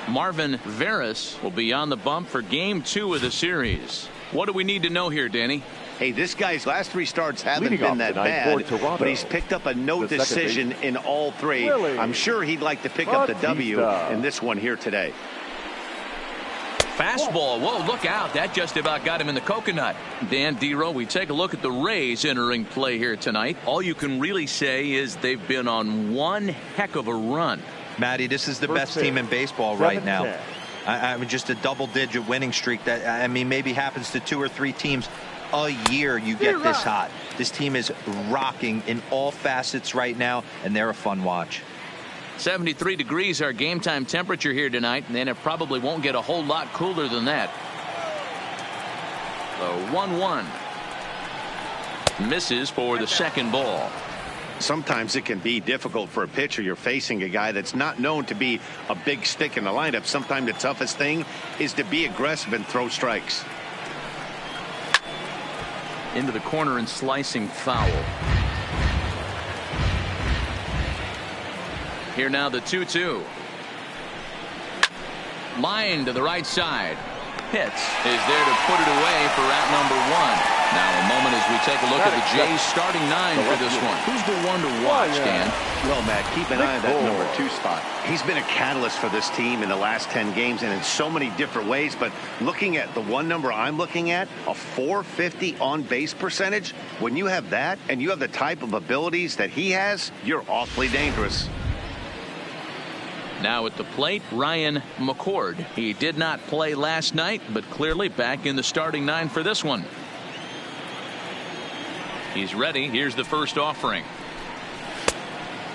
Marvin Veras will be on the bump for game 2 of the series. What do we need to know here, Danny? Hey, this guy's last 3 starts haven't been that bad, but he's picked up a no decision in all 3. I'm sure he'd like to pick up the W in this one here today. Fastball. Whoa, look out. That just about got him in the coconut. Dan Dero, we take a look at the Rays entering play here tonight. All you can really say is they've been on one heck of a run. Matty, this is the best team in baseball right now. I mean, just a double-digit winning streak that, I mean, maybe happens to 2 or 3 teams a year. You get this hot. This team is rocking in all facets right now, and they're a fun watch. 73 degrees our game time temperature here tonight, and then it probably won't get a whole lot cooler than that. The 1-1 misses for the second ball. Sometimes it can be difficult for a pitcher. You're facing a guy that's not known to be a big stick in the lineup. Sometimes the toughest thing is to be aggressive and throw strikes. Into the corner and slicing foul. Here now the 2-2. Line to the right side. Pitts is there to put it away for out number 1. Now a moment as we take a look at the Jays starting 9 for this one. Who's the one to watch, Dan? Well, Matt, keep an eye on that number 2 spot. He's been a catalyst for this team in the last 10 games and in so many different ways. But looking at the one number I'm looking at, a .450 on base percentage, when you have that and you have the type of abilities that he has, you're awfully dangerous. Now at the plate, Ryan McCord. He did not play last night, but clearly back in the starting 9 for this one. He's ready. Here's the first offering.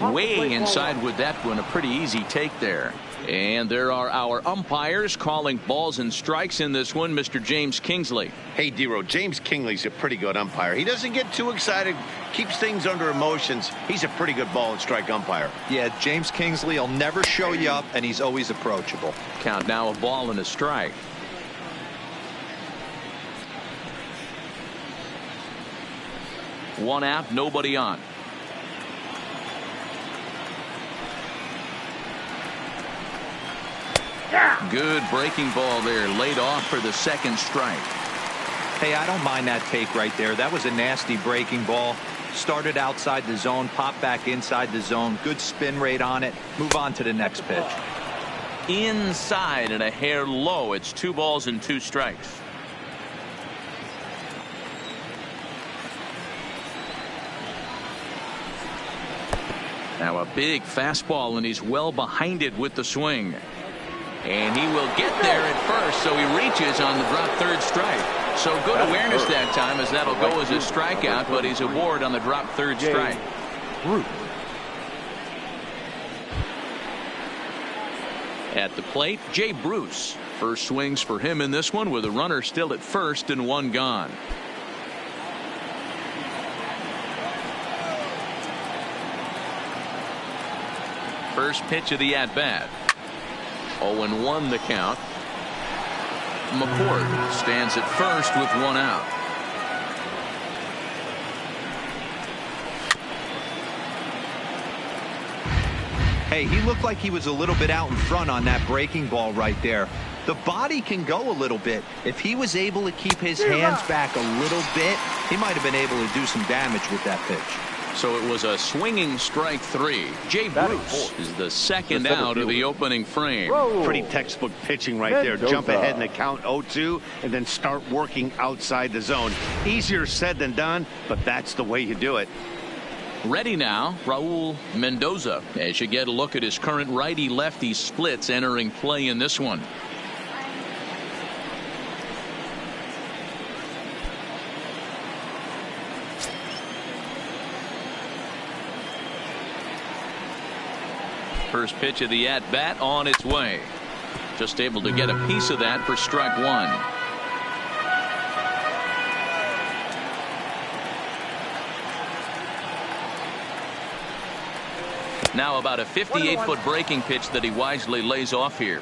Way inside with that one. A pretty easy take there. And there are our umpires calling balls and strikes in this one. Mr. James Kingsley. Hey, Dero, James Kingsley's a pretty good umpire. He doesn't get too excited, keeps things under emotions. He's a pretty good ball and strike umpire. Yeah, James Kingsley will never show you up, and he's always approachable. Count now a ball and a strike. One out, nobody on. Good breaking ball there, laid off for the second strike. Hey, I don't mind that take right there. That was a nasty breaking ball. Started outside the zone, popped back inside the zone. Good spin rate on it. Move on to the next pitch. Inside and a hair low. It's 2 balls and 2 strikes. Now a big fastball, and he's well behind it with the swing. And he will get there at first, so he reaches on the drop third strike. So good awareness that time, as that'll go as a strikeout, but he's aboard on the drop third strike. At the plate, Jay Bruce. First swings for him in this one, with a runner still at first and 1 gone. First pitch of the at-bat. 0-1 the count. McCord stands at first with 1 out. Hey, he looked like he was a little bit out in front on that breaking ball right there. The body can go a little bit. If he was able to keep his hands back a little bit, he might have been able to do some damage with that pitch. So it was a swinging strike 3. Jay Bruce is the second out of the opening frame. Pretty textbook pitching right there. Jump ahead in the count 0-2 and then start working outside the zone. Easier said than done, but that's the way you do it. Ready now, Raul Mendoza, as you get a look at his current righty-lefty splits entering play in this one. First pitch of the at-bat on its way. Just able to get a piece of that for strike 1. Now about a 58-foot breaking pitch that he wisely lays off here.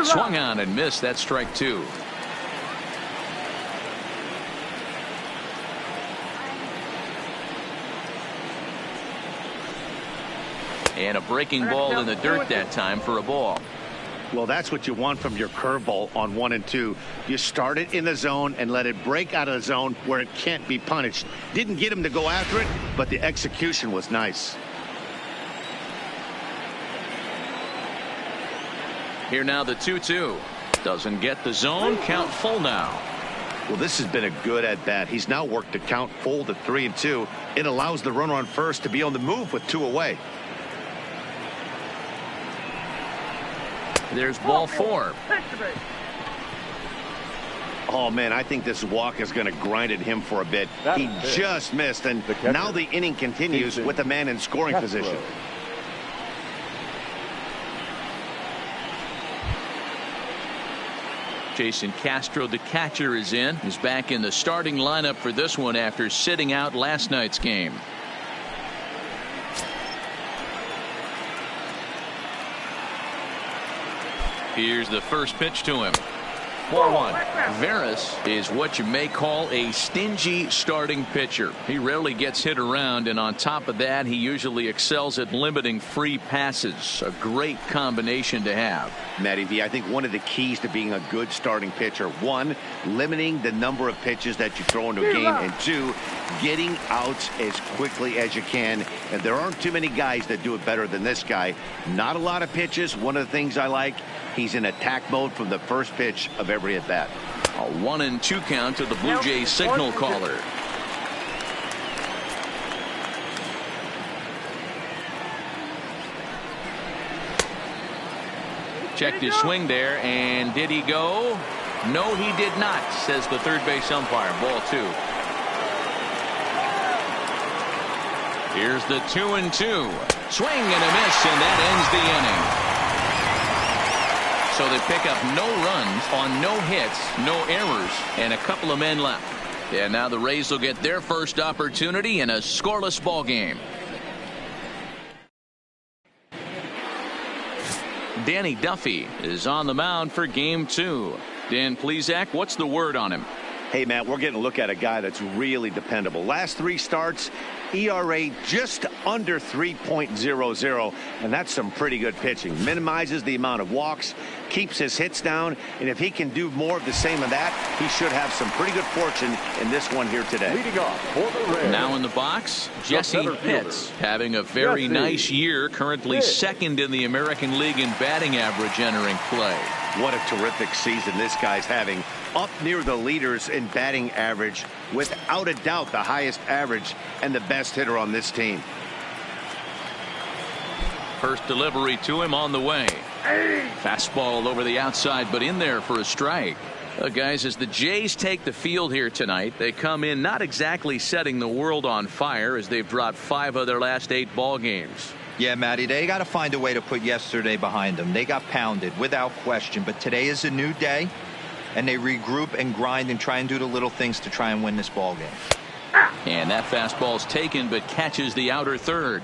Swung on and missed. That strike 2. And a breaking ball in the dirt that time for a ball. Well, that's what you want from your curveball on 1 and 2. You start it in the zone and let it break out of the zone where it can't be punished. Didn't get him to go after it, but the execution was nice. Here now the 2-2. Doesn't get the zone. Count full now. Well, this has been a good at-bat. He's now worked the count full to 3-2. It allows the runner on first to be on the move with 2 away. There's ball 4. Oh, man, I think this walk is going to grind at him for a bit. He just missed, and now the inning continues with a man in scoring position. Jason Castro, the catcher, is in. He's back in the starting lineup for this one after sitting out last night's game. Here's the first pitch to him. Ball 1. Veras is what you may call a stingy starting pitcher. He rarely gets hit around, and on top of that, he usually excels at limiting free passes. A great combination to have. Matty V, I think one of the keys to being a good starting pitcher, 1, limiting the number of pitches that you throw into a game, and 2, getting outs as quickly as you can. And there aren't too many guys that do it better than this guy. Not a lot of pitches. One of the things I like, he's in attack mode from the first pitch of every at-bat. A 1-2 count to the Blue Jays signal caller. Checked his swing there, and did he go? No, he did not, says the third base umpire. Ball 2. Here's the 2-2. Swing and a miss, and that ends the inning. So they pick up no runs on no hits, no errors, and a couple of men left. And now the Rays will get their first opportunity in a scoreless ball game. Danny Duffy is on the mound for game 2. Dan Plesac, what's the word on him? Hey, Matt, we're getting a look at a guy that's really dependable. Last 3 starts, ERA just under 3.00, and that's some pretty good pitching. Minimizes the amount of walks, keeps his hits down, and if he can do more of the same of that, he should have some pretty good fortune in this one here today. Leading off for the Rays. Now in the box, Jesse Pitts, having a very nice year, currently second in the American League in batting average entering play. What a terrific season this guy's having. Up near the leaders in batting average, without a doubt the highest average and the best hitter on this team. First delivery to him on the way. Fastball over the outside, but in there for a strike. Guys, as the Jays take the field here tonight, they come in not exactly setting the world on fire, as they've dropped 5 of their last 8 ball games. Yeah, Matty, they got to find a way to put yesterday behind them. They got pounded without question, but today is a new day, and they regroup and grind and try and do the little things to try and win this ball game. And that fastball's taken, but catches the outer third.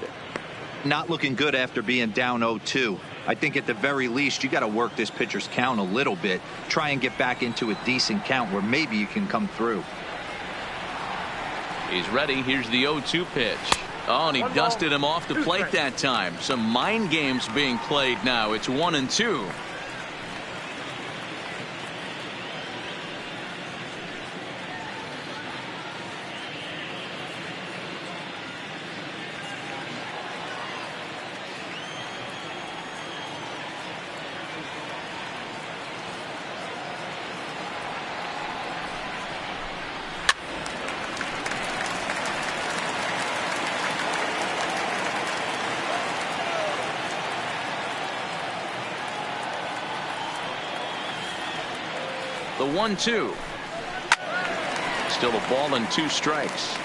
Not looking good after being down 0-2. I think at the very least you got to work this pitcher's count a little bit, try and get back into a decent count where maybe you can come through. He's ready. Here's the 0-2 pitch. Oh, and he dusted him off the plate that time. Some mind games being played now. It's 1-2. The 1-2. Still a ball and 2 strikes.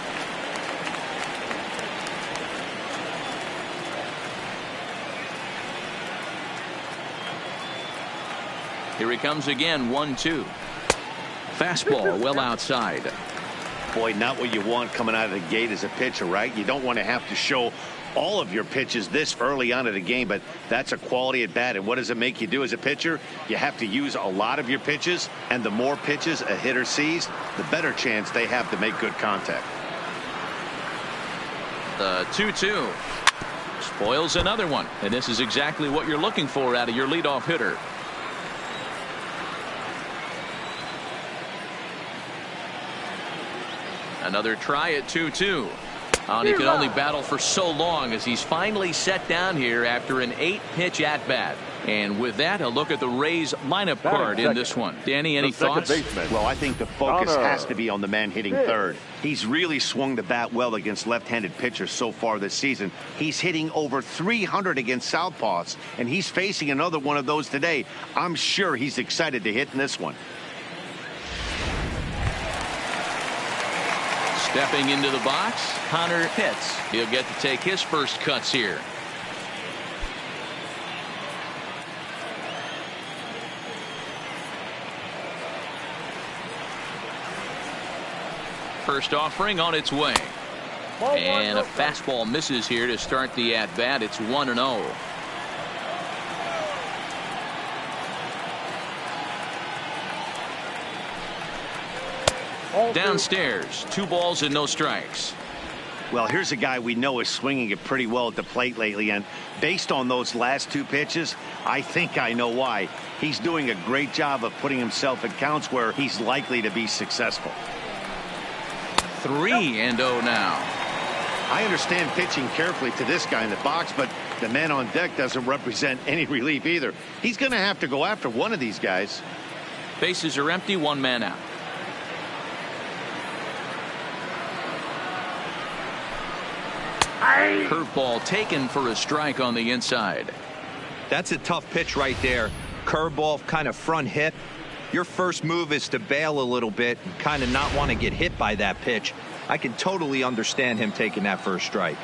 Here he comes again. 1-2. Fastball well outside. Boy, not what you want coming out of the gate as a pitcher, right? You don't want to have to show all of your pitches this early on in the game, but that's a quality at bat. And what does it make you do as a pitcher? You have to use a lot of your pitches, and the more pitches a hitter sees, the better chance they have to make good contact. The 2-2. Spoils another one, and this is exactly what you're looking for out of your leadoff hitter. Another try at 2-2. And he could only battle for so long as he's finally set down here after an 8-pitch at-bat. And with that, a look at the Rays lineup card in this one. Danny, any thoughts? Well, I think the focus has to be on the man hitting third. He's really swung the bat well against left-handed pitchers so far this season. He's hitting over 300 against southpaws, and he's facing another one of those today. I'm sure he's excited to hit in this one. Stepping into the box, Connor Pitts. He'll get to take his first cuts here. First offering on its way. And a fastball misses here to start the at-bat. It's 1-0. Downstairs, 2 balls and no strikes. Well, here's a guy we know is swinging it pretty well at the plate lately, and based on those last 2 pitches, I think I know why. He's doing a great job of putting himself in counts where he's likely to be successful. 3-0 now. I understand pitching carefully to this guy in the box, but the man on deck doesn't represent any relief either. He's going to have to go after one of these guys. Bases are empty, 1 man out. Curveball taken for a strike on the inside. That's a tough pitch right there. Curveball, kind of front hip. Your first move is to bail a little bit and kind of not want to get hit by that pitch. I can totally understand him taking that first strike.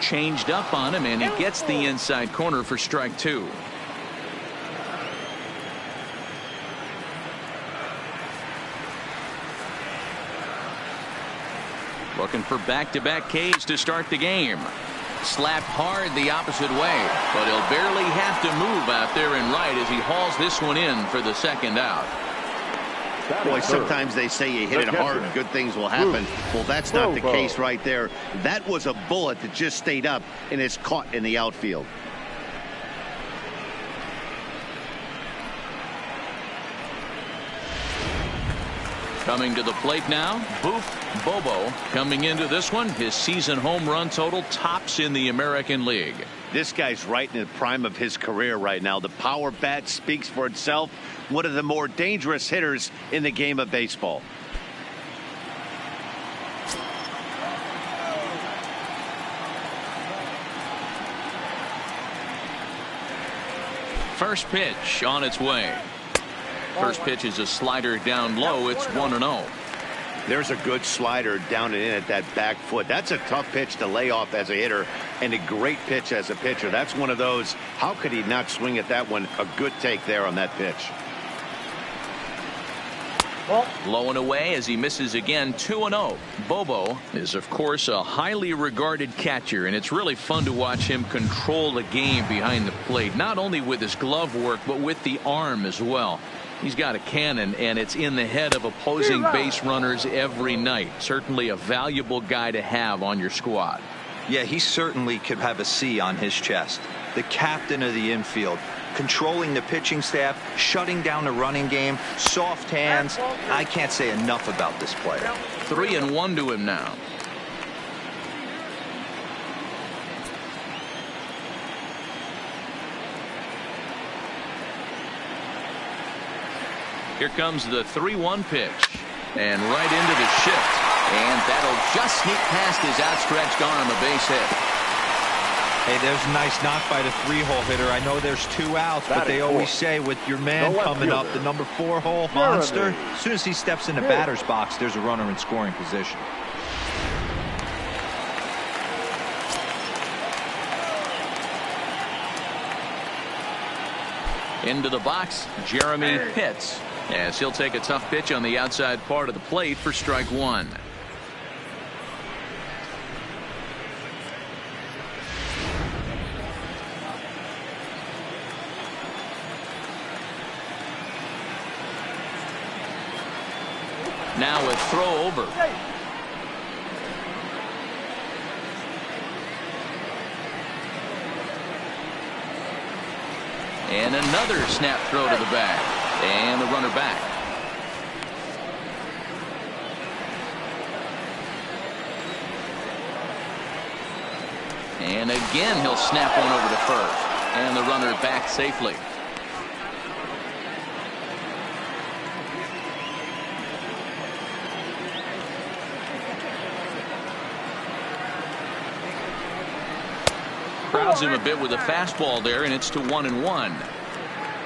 Changed up on him, and he gets the inside corner for strike 2. Looking for back-to-back Ks to start the game. Slapped hard the opposite way, but he'll barely have to move out there and right as he hauls this one in for the second out. Boy, sometimes they say you hit it hard and good things will happen. Well, that's not the case right there. That was a bullet that just stayed up and is caught in the outfield. Coming to the plate now, Boof Bobo. Coming into this one, his season home run total tops in the American League. This guy's right in the prime of his career right now. The power bat speaks for itself. One of the more dangerous hitters in the game of baseball. First pitch on its way. First pitch is a slider down low. It's 1-0. There's a good slider down and in at that back foot. That's a tough pitch to lay off as a hitter, and a great pitch as a pitcher. That's one of those. How could he not swing at that one? A good take there on that pitch. Low and away as he misses again. 2-0. Bobo is, of course, a highly regarded catcher, and it's really fun to watch him control the game behind the plate, not only with his glove work, but with the arm as well. He's got a cannon, and it's in the head of opposing base runners every night. Certainly a valuable guy to have on your squad. Yeah, he certainly could have a C on his chest. The captain of the infield, controlling the pitching staff, shutting down the running game, soft hands. I can't say enough about this player. 3-1 to him now. Here comes the 3-1 pitch, and right into the shift, and that'll just sneak past his outstretched arm. A base hit. Hey, there's a nice knock by the 3-hole hitter. I know there's 2 outs, but they always say with your man coming up, the number 4-hole monster, as soon as he steps in the batter's box, there's a runner in scoring position. Into the box, Jeremy Pitts, as he'll take a tough pitch on the outside part of the plate for strike 1. Now a throw over. And another snap throw to the back. And the runner back. And again he'll snap one over to first. And the runner back safely. Crowds him a bit with a fastball there, and it's to 1-1.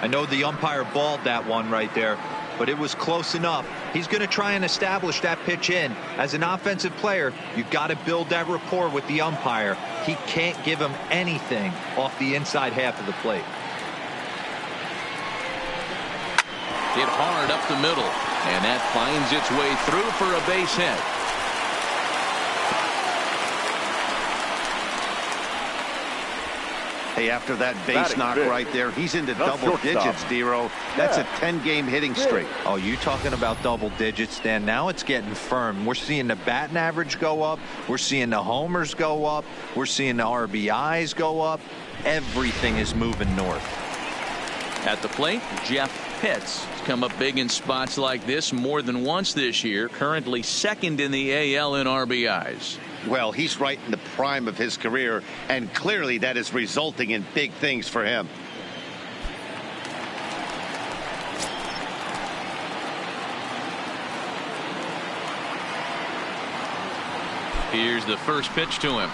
I know the umpire balled that one right there, but it was close enough. He's going to try and establish that pitch in. As an offensive player, you've got to build that rapport with the umpire. He can't give him anything off the inside half of the plate. Hit hard up the middle, and that finds its way through for a base hit. Hey, after that base knock right there, he's into double digits, Dero. That's a 10-game hitting streak. Oh, you talking about double digits, Dan? Now it's getting firm. We're seeing the batting average go up. We're seeing the homers go up. We're seeing the RBIs go up. Everything is moving north. At the plate, Jeff Pitts has come up big in spots like this more than once this year. Currently second in the AL in RBIs. Well, he's right in the prime of his career, and clearly that is resulting in big things for him. Here's the first pitch to him.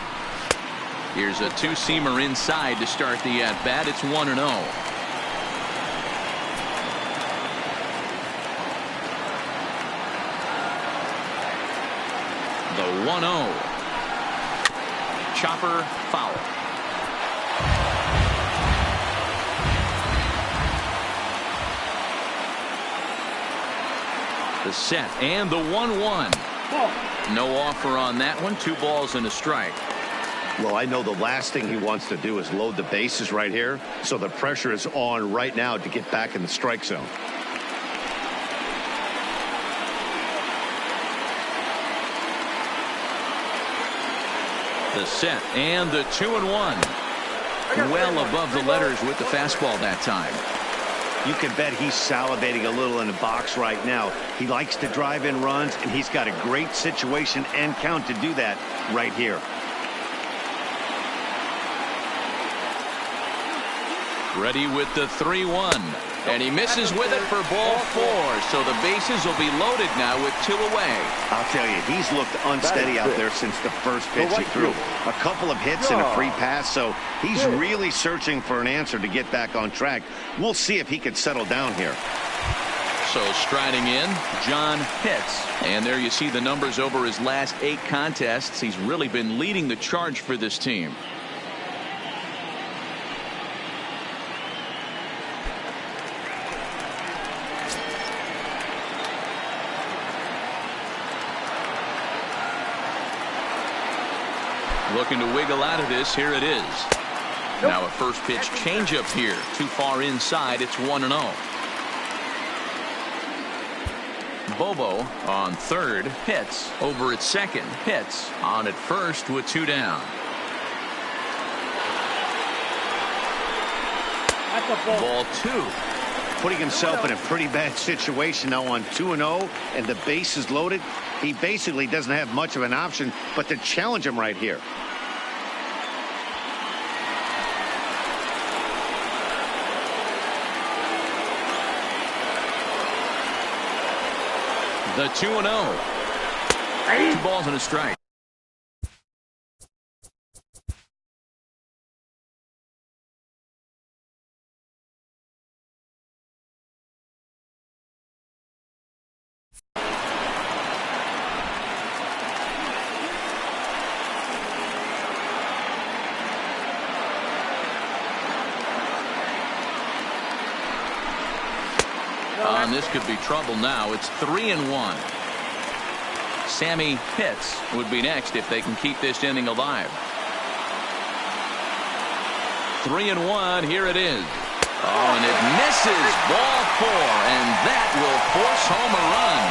Here's a two-seamer inside to start the at-bat. It's 1-0. The 1-0. Chopper foul. The set and the 1-1. No offer on that one. 2 balls and a strike. Well, I know the last thing he wants to do is load the bases right here, so the pressure is on right now to get back in the strike zone. The set and the 2-1. Well above the letters with the fastball that time. You can bet he's salivating a little in the box right now. He likes to drive in runs, and he's got a great situation and count to do that right here. Ready with the 3-1. And he misses with it for ball 4. So the bases will be loaded now with 2 away. I'll tell you, he's looked unsteady out there since the first pitch he threw. A couple of hits and a free pass, so he's really searching for an answer to get back on track. We'll see if he can settle down here. So striding in, John Pitts. And there you see the numbers over his last 8 contests. He's really been leading the charge for this team. Looking to wiggle out of this. Here it is. Now a first pitch changeup here. Too far inside. It's 1-0. Bobo on third. Hits over at second. Hits on at first with 2 down. Ball 2. Putting himself in a pretty bad situation now on 2-0, and the base is loaded. He basically doesn't have much of an option but to challenge him right here. The 2-0. 2 balls and a strike. This could be trouble now. It's 3-1. Sammy Pitts would be next if they can keep this inning alive. 3-1. Here it is. Oh, and it misses. Ball 4, and that will force home a run.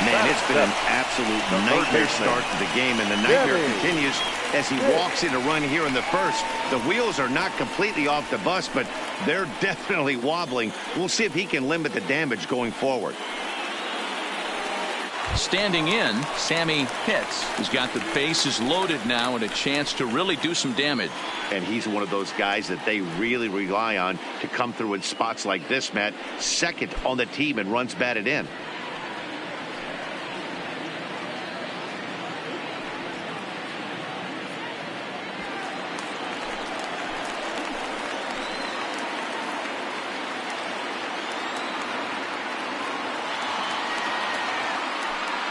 Man, it's been an absolute nightmare start to the game, and the nightmare continues as he walks in a run here in the first. The wheels are not completely off the bus, but they're definitely wobbling. We'll see if he can limit the damage going forward. Standing in, Sammy Pitts has got the bases loaded now and a chance to really do some damage. And he's one of those guys that they really rely on to come through in spots like this, Matt. Second on the team and runs batted in.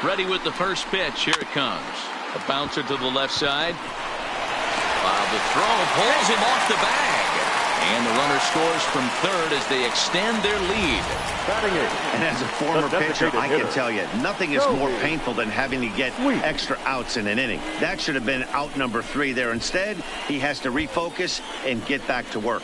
Ready with the first pitch. Here it comes. A bouncer to the left side. The throw pulls him off the bag. And the runner scores from third as they extend their lead. And as a former pitcher, I can tell you, nothing is more painful than having to get extra outs in an inning. That should have been out number 3 there. Instead, he has to refocus and get back to work.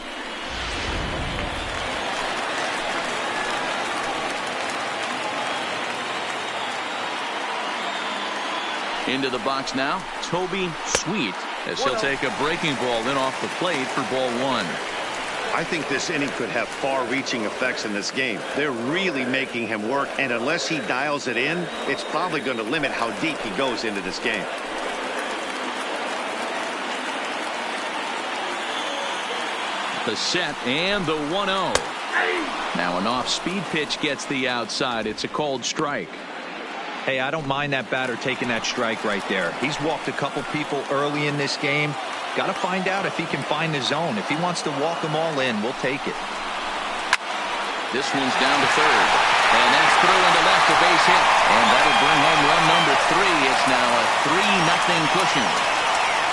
Into the box now, Toby Sweet, as he'll take a breaking ball in off the plate for ball 1. I think this inning could have far-reaching effects in this game. They're really making him work, and unless he dials it in, it's probably going to limit how deep he goes into this game. The set and the 1-0. Now an off-speed pitch gets the outside. It's a called strike. Hey, I don't mind that batter taking that strike right there. He's walked a couple people early in this game. Got to find out if he can find the zone. If he wants to walk them all in, we'll take it. This one's down to third. And that's through into left, a base hit. And that'll bring home run number 3. It's now a 3-0 cushion.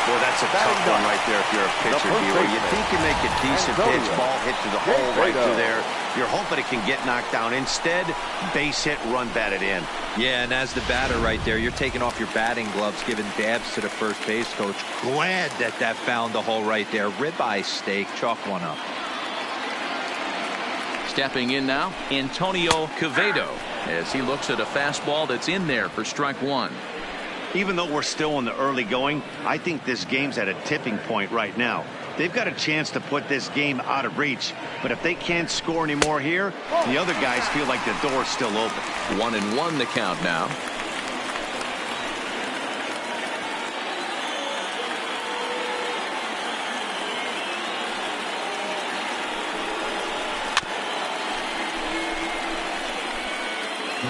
Boy, that's a tough one right there if you're a pitcher, Hero. You think you make a decent pitch, ball hit to the hole right through there. You're hoping it can get knocked down. Instead, base hit, run batted in. Yeah, and as the batter right there, you're taking off your batting gloves, giving dabs to the first base coach. Glad that found the hole right there. Ribeye steak, chalk one up. Stepping in now, Antonio Quevedo, as he looks at a fastball that's in there for strike 1. Even though we're still in the early going, I think this game's at a tipping point right now. They've got a chance to put this game out of reach, but if they can't score anymore here, the other guys feel like the door's still open. 1-1 the count now.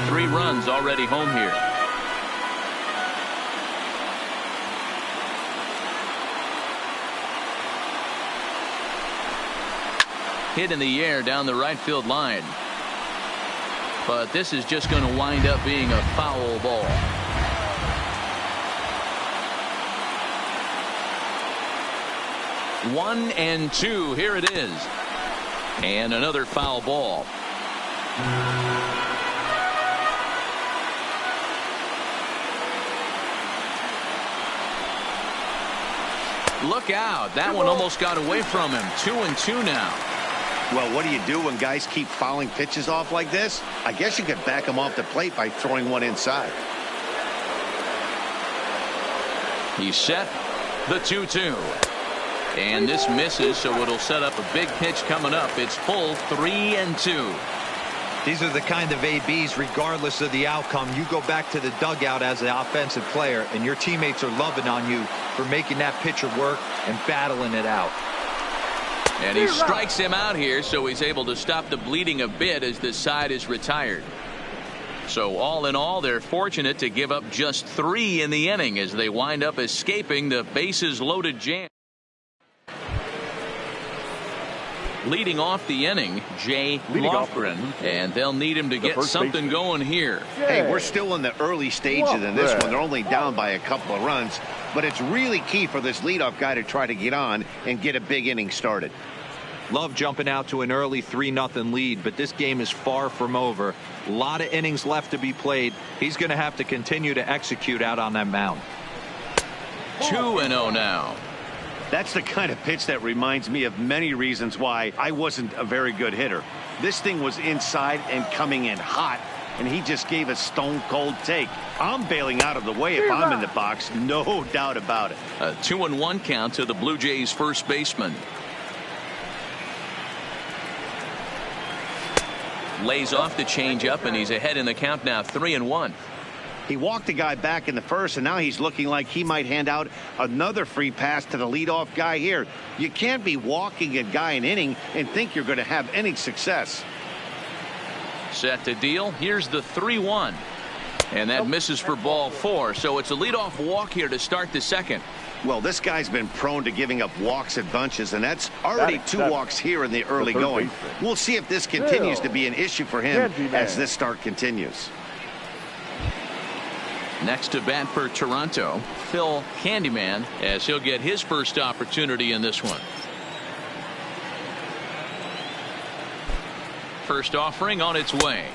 Three runs already home here. Hit in the air down the right field line. But this is just going to wind up being a foul ball. One and two. Here it is. And another foul ball. Look out. That one almost got away from him. 2-2 now. Well, what do you do when guys keep fouling pitches off like this? I guess you could back them off the plate by throwing one inside. He's set. The 2-2. And this misses, so it'll set up a big pitch coming up. It's full 3-2. These are the kind of ABs, regardless of the outcome. You go back to the dugout as an offensive player, and your teammates are loving on you for making that pitcher work and battling it out. And he strikes him out here, so he's able to stop the bleeding a bit as this side is retired. So all in all, they're fortunate to give up just 3 in the inning as they wind up escaping the bases loaded jam. Leading off the inning, Jay Lofgren, and they'll need him to get something going here. Hey, we're still in the early stages in this one. They're only down by a couple of runs, but it's really key for this leadoff guy to try to get on and get a big inning started. Love jumping out to an early 3-0 lead, but this game is far from over. A lot of innings left to be played. He's going to have to continue to execute out on that mound. 2-0 now. That's the kind of pitch that reminds me of many reasons why I wasn't a very good hitter. This thing was inside and coming in hot, and he just gave a stone-cold take. I'm bailing out of the way if I'm in the box, no doubt about it. A 2-1 count to the Blue Jays first baseman. Lays off the changeup, and he's ahead in the count now, 3-1. He walked the guy back in the first, and now he's looking like he might hand out another free pass to the leadoff guy here. You can't be walking a guy an inning and think you're going to have any success. Set to deal. Here's the 3-1. And that misses for ball 4. So it's a leadoff walk here to start the second. Well, this guy's been prone to giving up walks at bunches, and that's already 2 walks here in the early going. We'll see if this continues to be an issue for him as this start continues. Next to bat for Toronto, Phil Candyman, as he'll get his first opportunity in this one. First offering on its way.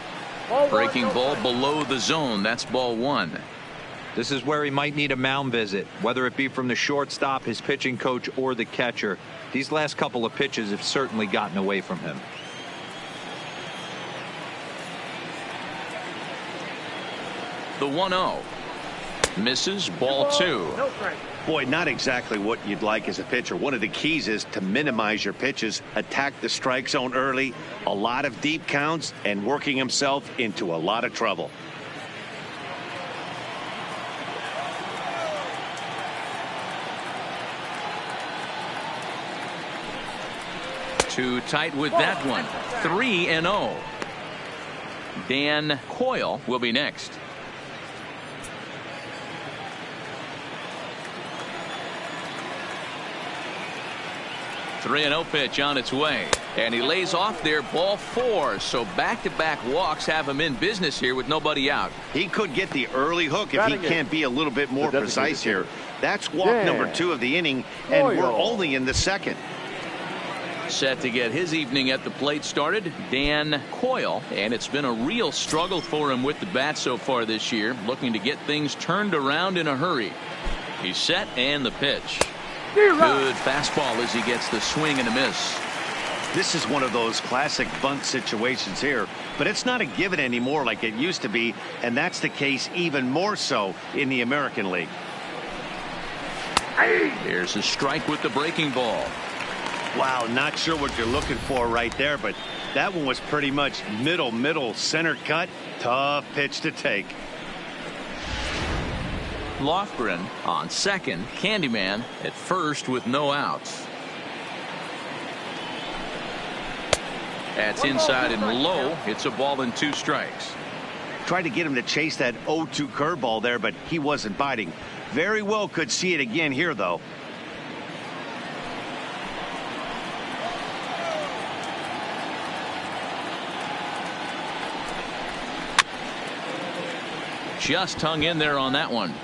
Breaking ball below the zone. That's ball 1. This is where he might need a mound visit, whether it be from the shortstop, his pitching coach, or the catcher. These last couple of pitches have certainly gotten away from him. The 1-0. Misses, ball 2. Boy, not exactly what you'd like as a pitcher. One of the keys is to minimize your pitches, attack the strike zone early, a lot of deep counts, and working himself into a lot of trouble. Too tight with that one. 3-0. Dan Coyle will be next. Three 3-0 pitch on its way, and he lays off there, ball 4. So back-to-back walks have him in business here with nobody out. He could get the early hook if he can't be a little bit more precise here. That's walk number 2 of the inning, and we're only in the second. Set to get his evening at the plate started, Dan Coyle, and it's been a real struggle for him with the bat so far this year, looking to get things turned around in a hurry. He's set, and the pitch. Good fastball as he gets the swing and a miss. This is one of those classic bunt situations here, but it's not a given anymore like it used to be, and that's the case even more so in the American League. Here's a strike with the breaking ball. Wow, not sure what you're looking for right there, but that one was pretty much middle center cut. Tough pitch to take. Lofgren on second, Candyman at first with no outs. That's inside and low. It's a ball and 2 strikes. Tried to get him to chase that 0-2 curveball there, but he wasn't biting. Very well could see it again here, though. Just hung in there on that one.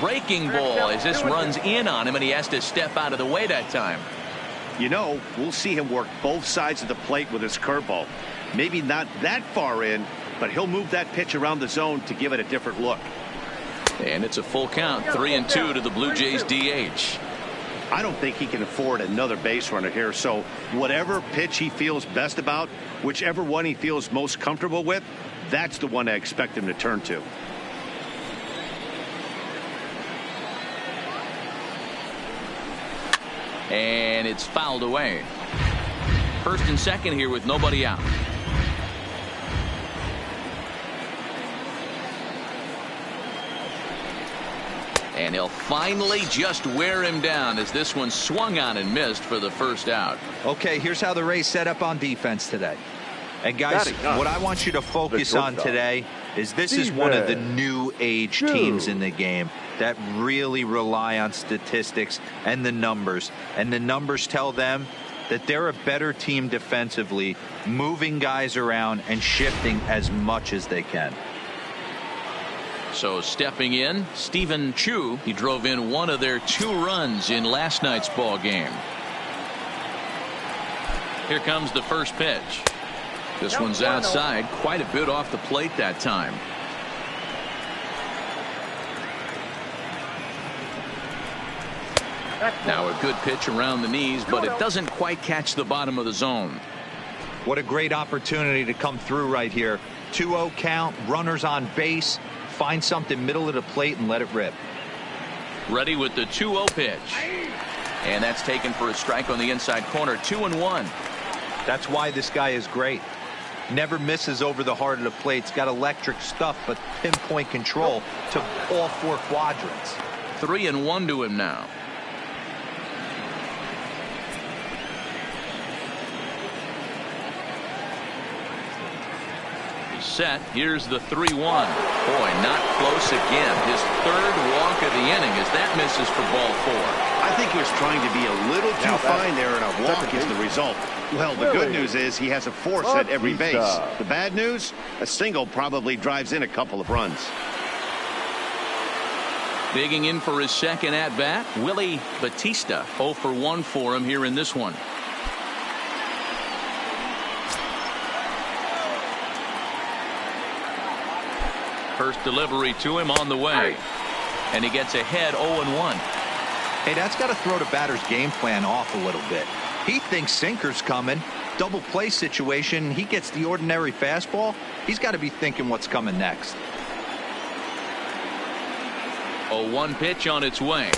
Breaking ball as this runs in on him, and he has to step out of the way that time. You know, we'll see him work both sides of the plate with his curveball. Maybe not that far in, but he'll move that pitch around the zone to give it a different look. And it's a full count, 3-2 to the Blue Jays DH. I don't think he can afford another base runner here, so whatever pitch he feels best about, whichever one he feels most comfortable with, that's the one I expect him to turn to. And it's fouled away. First and second here with nobody out. And he'll finally just wear him down as this one swung on and missed for the first out. Okay, here's how the Rays set up on defense today. And guys, what I want you to focus on today is this is one of the new age teams in the game that really rely on statistics and the numbers. And the numbers tell them that they're a better team defensively, moving guys around and shifting as much as they can. So stepping in, Stephen Chu. He drove in one of their 2 runs in last night's ball game. Here comes the first pitch. This one's outside, quite a bit off the plate that time. Now a good pitch around the knees, but it doesn't quite catch the bottom of the zone. What a great opportunity to come through right here. 2-0 count, runners on base. Find something middle of the plate and let it rip. Ready with the 2-0 pitch. And that's taken for a strike on the inside corner. 2-1. That's why this guy is great. Never misses over the heart of the plate. He's got electric stuff, but pinpoint control to all 4 quadrants. 3-1 to him now. He's set. Here's the 3-1. Boy, not close again. His 3rd walk of the inning as that misses for ball 4. I think he was trying to be a little too fine there, and a walk is the result. Well, the good news is he has a force at every base. The bad news, a single probably drives in a couple of runs. Digging in for his second at-bat, Willie Batista. 0 for 1 for him here in this one. First delivery to him on the way. And he gets ahead 0-1. Hey, that's got to throw the batter's game plan off a little bit. He thinks sinker's coming. Double play situation. He gets the ordinary fastball. He's got to be thinking what's coming next. 0-1 pitch on its way.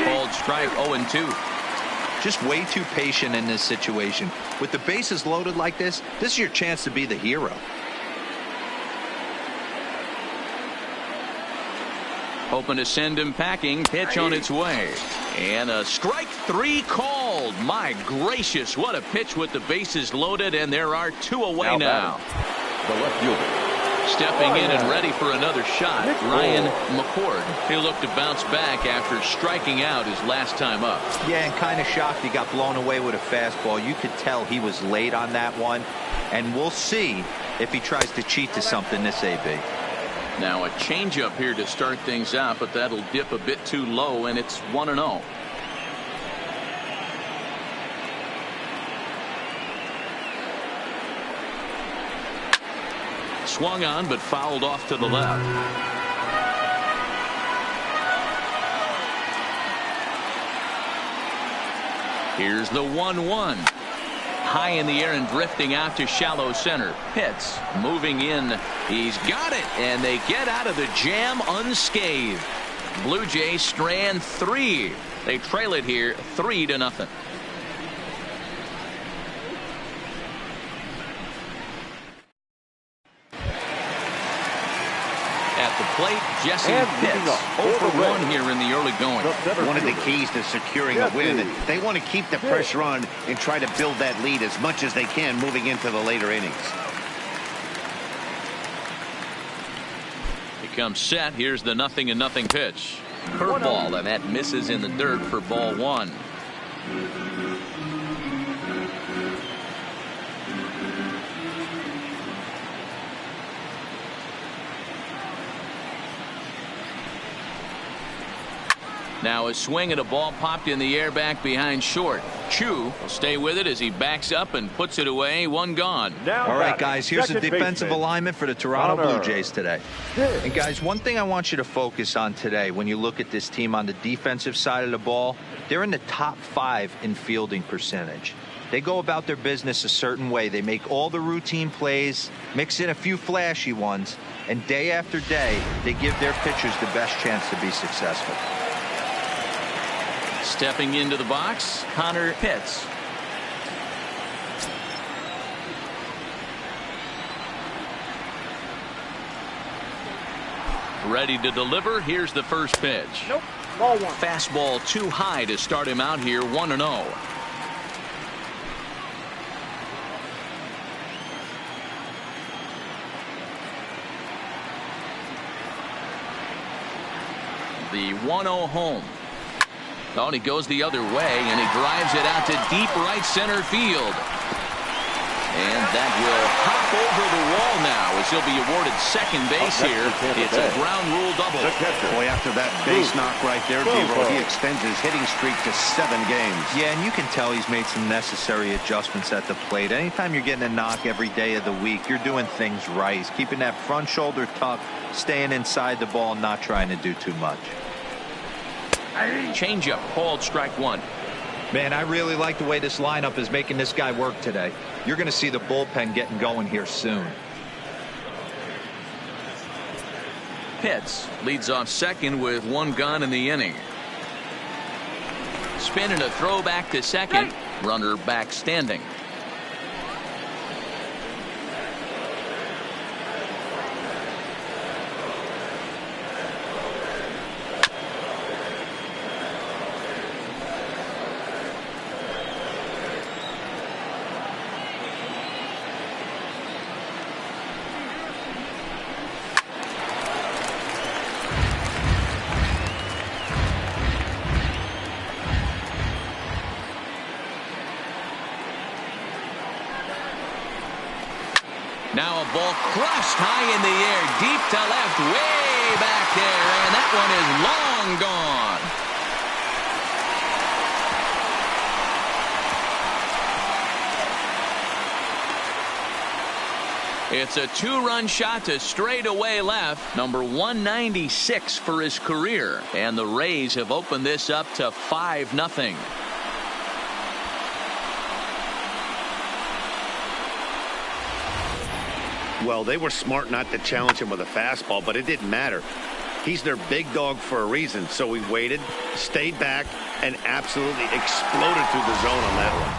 Called strike 0-2. Just way too patient in this situation. With the bases loaded like this is your chance to be the hero. Hoping to send him packing. Pitch on its way. And a strike 3 called. My gracious, what a pitch with the bases loaded, and there are 2 away now. The left fielder. Stepping in and ready for another shot, Ryan McCord. He'll look to bounce back after striking out his last time up. Yeah, and kind of shocked he got blown away with a fastball. You could tell he was late on that one. And we'll see if he tries to cheat to something this AB. Now a changeup here to start things out, but that'll dip a bit too low, and it's 1-0. Swung on, but fouled off to the left. Here's the 1-1. High in the air and drifting out to shallow center. Pitts moving in. He's got it, and they get out of the jam unscathed. Blue Jays strand 3. They trail it here 3-0. At the plate, Jesse Pitts. 0 for 1 here in the early going. One of the keys to securing a win. They want to keep the pressure on and try to build that lead as much as they can moving into the later innings. He comes set. Here's the 0-0 pitch. Curveball, and that misses in the dirt for ball 1. Now a swing and a ball popped in the air back behind short. Chu will stay with it as he backs up and puts it away. 1 gone. All right, guys, here's the defensive alignment for the Toronto Blue Jays today. And guys, one thing I want you to focus on today when you look at this team on the defensive side of the ball, they're in the top 5 in fielding percentage. They go about their business a certain way. They make all the routine plays, mix in a few flashy ones, and day after day, they give their pitchers the best chance to be successful. Stepping into the box, Connor Pitts. Ready to deliver. Here's the first pitch. Nope. Ball 1. Fastball too high to start him out here. 1-0. The 1-0 home. Oh, and he goes the other way, and he drives it out to deep right center field. And that will hop over the wall now as he'll be awarded second base here. It's a ground rule double. Boy, after that base knock right there, he extends his hitting streak to 7 games. Yeah, and you can tell he's made some necessary adjustments at the plate. Anytime you're getting a knock every day of the week, you're doing things right. He's keeping that front shoulder tucked, staying inside the ball, not trying to do too much. Changeup called strike one. Man, I really like the way this lineup is making this guy work today. You're going to see the bullpen getting going here soon. Pitts leads off second with one gone in the inning. Spin and a throw back to second. Runner back standing. Now a ball crushed high in the air, deep to left, way back there, and that one is long gone. It's a two-run shot to straightaway left, number 196 for his career, and the Rays have opened this up to 5-0. Well, they were smart not to challenge him with a fastball, but it didn't matter. He's their big dog for a reason, so he waited, stayed back, and absolutely exploded through the zone on that one.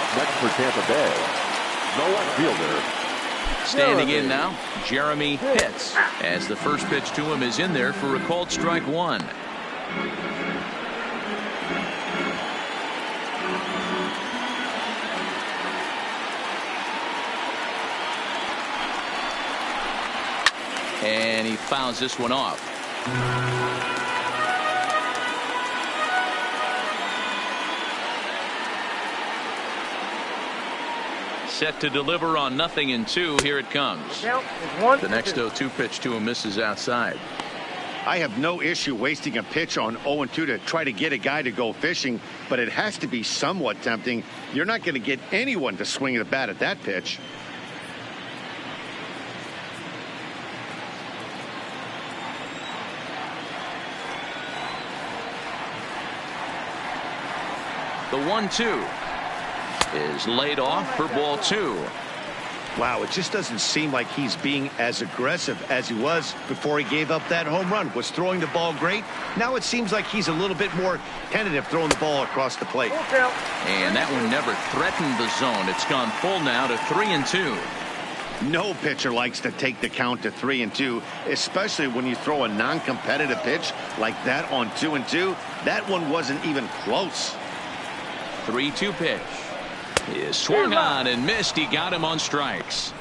Up next for Tampa Bay, the left fielder. Standing in now, Jeremy Pitts, as the first pitch to him is in there for a called strike one. And he fouls this one off. Set to deliver on 0-2. Here it comes. The next 0-2 pitch to him misses outside. I have no issue wasting a pitch on 0-2 to try to get a guy to go fishing, but it has to be somewhat tempting. You're not going to get anyone to swing the bat at that pitch. The 1-2 is laid off for ball two. Wow, it just doesn't seem like he's being as aggressive as he was before he gave up that home run. Was throwing the ball great. Now it seems like he's a little bit more tentative throwing the ball across the plate. And that one never threatened the zone. It's gone full now to 3-2. No pitcher likes to take the count to 3-2, especially when you throw a non-competitive pitch like that on 2-2. That one wasn't even close. 3-2 pitch is swung on and missed. He got him on strikes.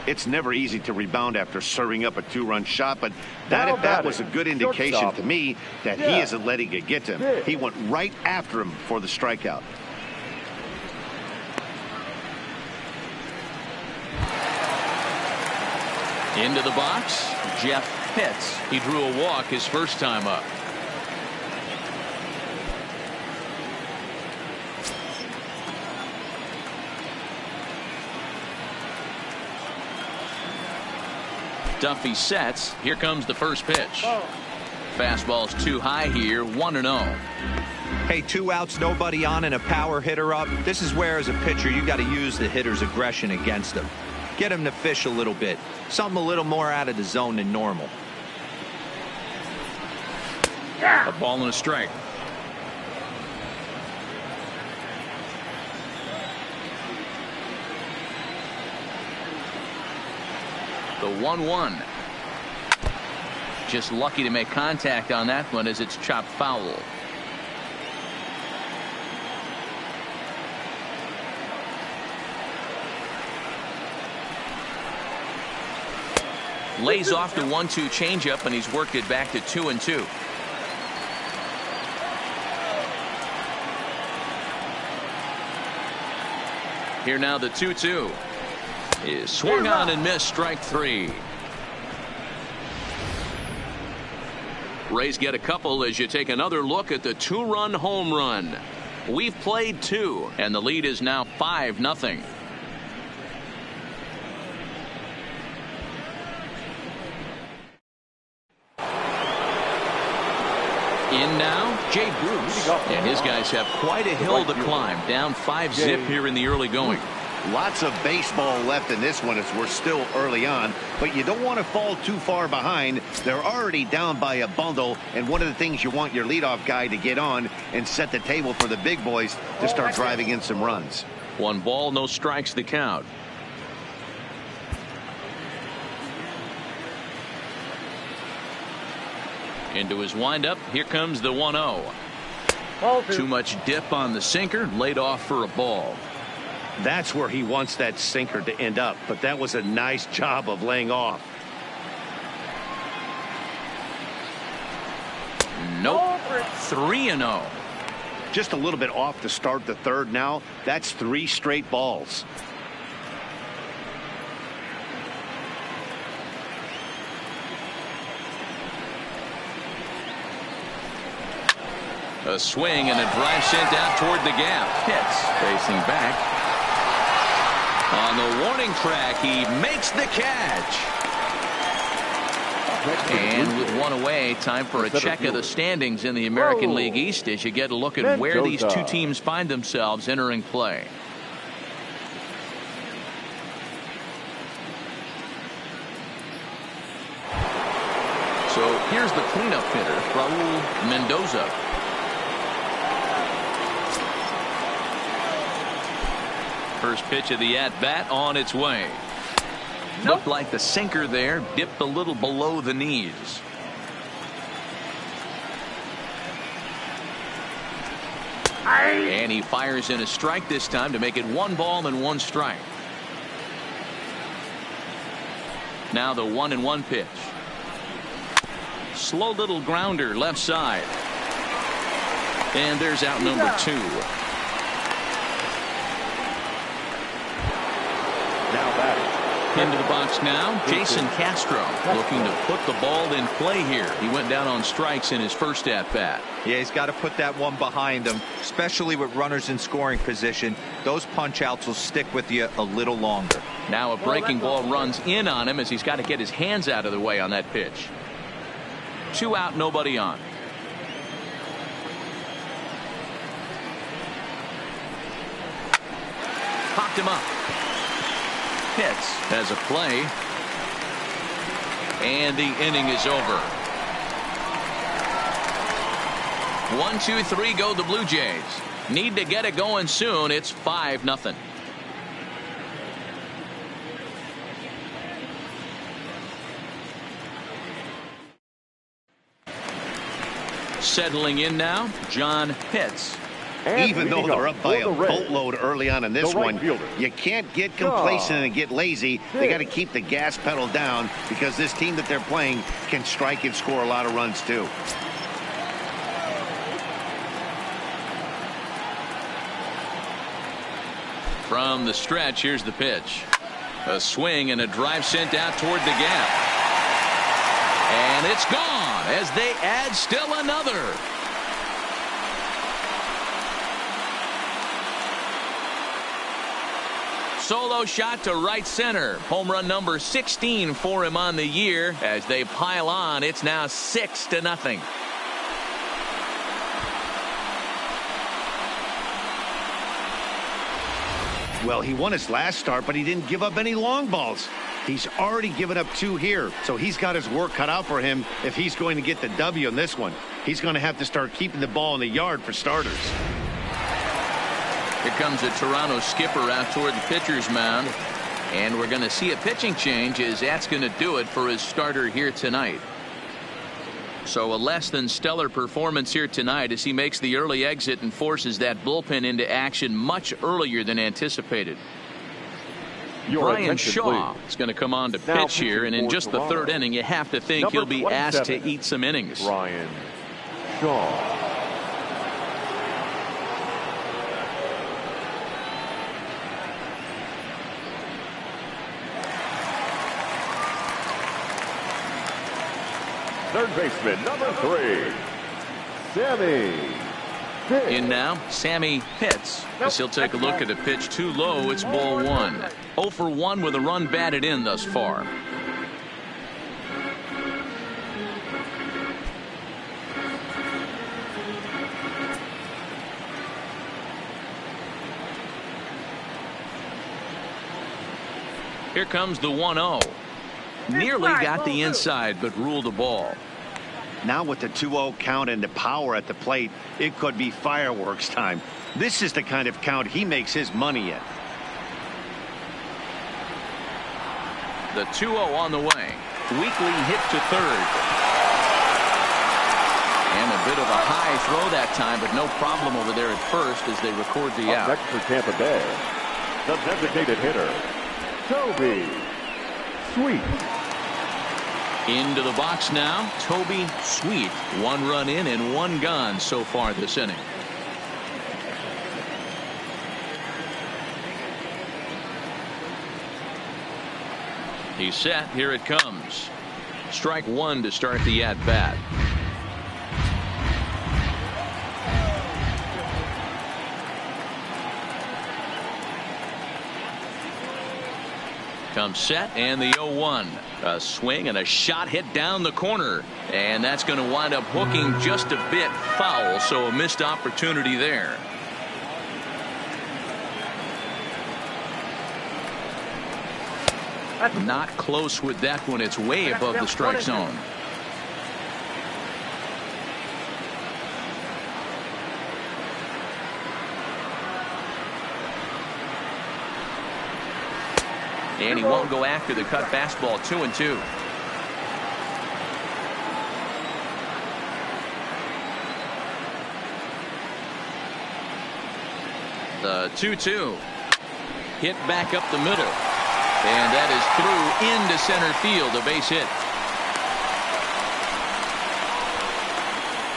It's never easy to rebound after serving up a two-run shot, but that was a good indication to me that he isn't letting it get to him. He went right after him for the strikeout. Into the box, Jeff Pitts. He drew a walk his first time up. Duffy sets. Here comes the first pitch. Fastball's too high here. 1-0. Hey, 2 outs, nobody on, and a power hitter up. This is where, as a pitcher, you got to use the hitter's aggression against him. Get him to fish a little bit. Something a little more out of the zone than normal. A ball and a strike. The 1-1. Just lucky to make contact on that one as it's chopped foul. Lays off the 1-2 changeup, and he's worked it back to 2-2. Here now the 2-2 is swung on and missed. Strike three. Rays get a couple as you take another look at the 2-run home run. We've played 2, and the lead is now 5-0. In now, Jay Bruce. And his guys have quite a hill to climb. Down 5-0 here in the early going. Lots of baseball left in this one as we're still early on, but you don't want to fall too far behind. They're already down by a bundle, and one of the things you want your leadoff guy to get on and set the table for the big boys to start driving in some runs. 1 ball, no strikes, the count. Into his windup. Here comes the 1-0. Too much dip on the sinker, laid off for a ball. That's where he wants that sinker to end up, but that was a nice job of laying off. Nope. 3-0. Just a little bit off to start the third now. That's 3 straight balls. A swing and a drive sent out toward the gap. Pitts facing back. On the warning track, he makes the catch. And with 1 away, time for a check of the standings in the American League East as you get a look at where these two teams find themselves entering play. So here's the cleanup hitter, Raul Mendoza. First pitch of the at-bat on its way. Looked like the sinker there dipped a little below the knees. And he fires in a strike this time to make it 1 ball and 1 strike. Now the 1-1 pitch. Slow little grounder left side. And there's out number 2. Into the box now, Jason Castro looking to put the ball in play here. He went down on strikes in his first at-bat. Yeah, he's got to put that one behind him, especially with runners in scoring position. Those punch-outs will stick with you a little longer. Now a breaking ball runs in on him as he's got to get his hands out of the way on that pitch. 2 out, nobody on. Popped him up. Pitts has a play. And the inning is over. 1, 2, 3 go the Blue Jays. Need to get it going soon. It's 5-0. Settling in now, John Pitts. Even though they're up by a boatload early on in this one, you can't get complacent and get lazy. They got to keep the gas pedal down because this team that they're playing can strike and score a lot of runs too. From the stretch, here's the pitch. A swing and a drive sent out toward the gap. And it's gone as they add still another. Solo shot to right center. Home run number 16 for him on the year. As they pile on, it's now 6-0. Well, he won his last start, but he didn't give up any long balls. He's already given up 2 here, so he's got his work cut out for him if he's going to get the W in this one. He's going to have to start keeping the ball in the yard for starters. Here comes a Toronto skipper out toward the pitcher's mound. And we're going to see a pitching change as that's going to do it for his starter here tonight. So a less than stellar performance here tonight as he makes the early exit and forces that bullpen into action much earlier than anticipated. Brian Shaw is going to come on to pitch here, and in just the 3rd inning, you have to think he'll be asked to eat some innings. Brian Shaw. Third baseman, number 3, Sammy Pitts. In now, Sammy Pitts. As he'll take a look at a pitch too low, it's ball 1. 0 for 1 with a run batted in thus far. Here comes the 1-0. Nearly got the inside, but ruled the ball. Now with the 2-0 count and the power at the plate, it could be fireworks time. This is the kind of count he makes his money in. The 2-0 on the way. Weekly hit to third. And a bit of a high throw that time, but no problem over there at first as they record the out. Next for Tampa Bay, the designated hitter, Toby Sweet. Into the box now, Toby Sweet. 1 run in and 1 gone so far this inning. He's set. Here it comes. Strike 1 to start the at-bat. Comes set and the 0-1. A swing and a shot hit down the corner. And that's going to wind up hooking just a bit foul. So a missed opportunity there. Not close with that one. It's way above the strike zone. And he won't go after the cut fastball. 2-2. The 2-2. Hit back up the middle. And that is through into center field. A base hit.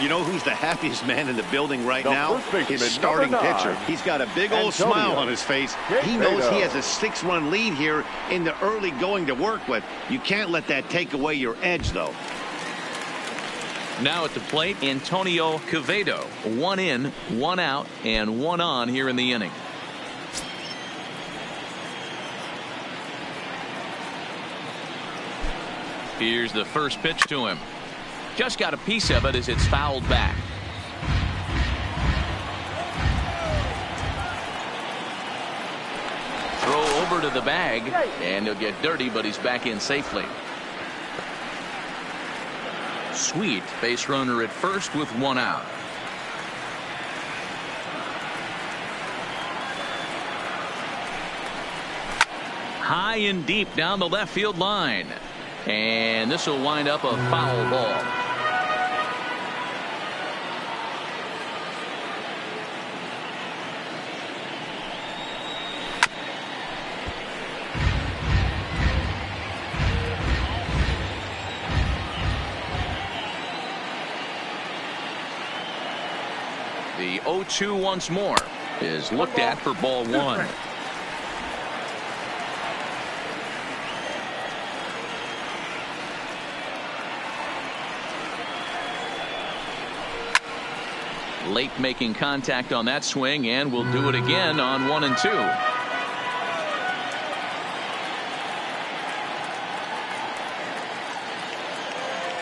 You know who's the happiest man in the building right The now? first baseman, His starting number 9, pitcher. He's got a big old Antonio smile on his face. He knows he Quevedo. has a 6-run lead here in the early going to work with. You can't let that take away your edge, though. Now at the plate, Antonio Quevedo. 1 in, 1 out, and 1 on here in the inning. Here's the first pitch to him. Just got a piece of it as it's fouled back. Throw over to the bag, and he'll get dirty, but he's back in safely. Sweet, base runner at first with 1 out. High and deep down the left field line. And this will wind up a foul ball. The 0-2 once more is looked at for ball 1. Late making contact on that swing, and we'll do it again on 1 and 2.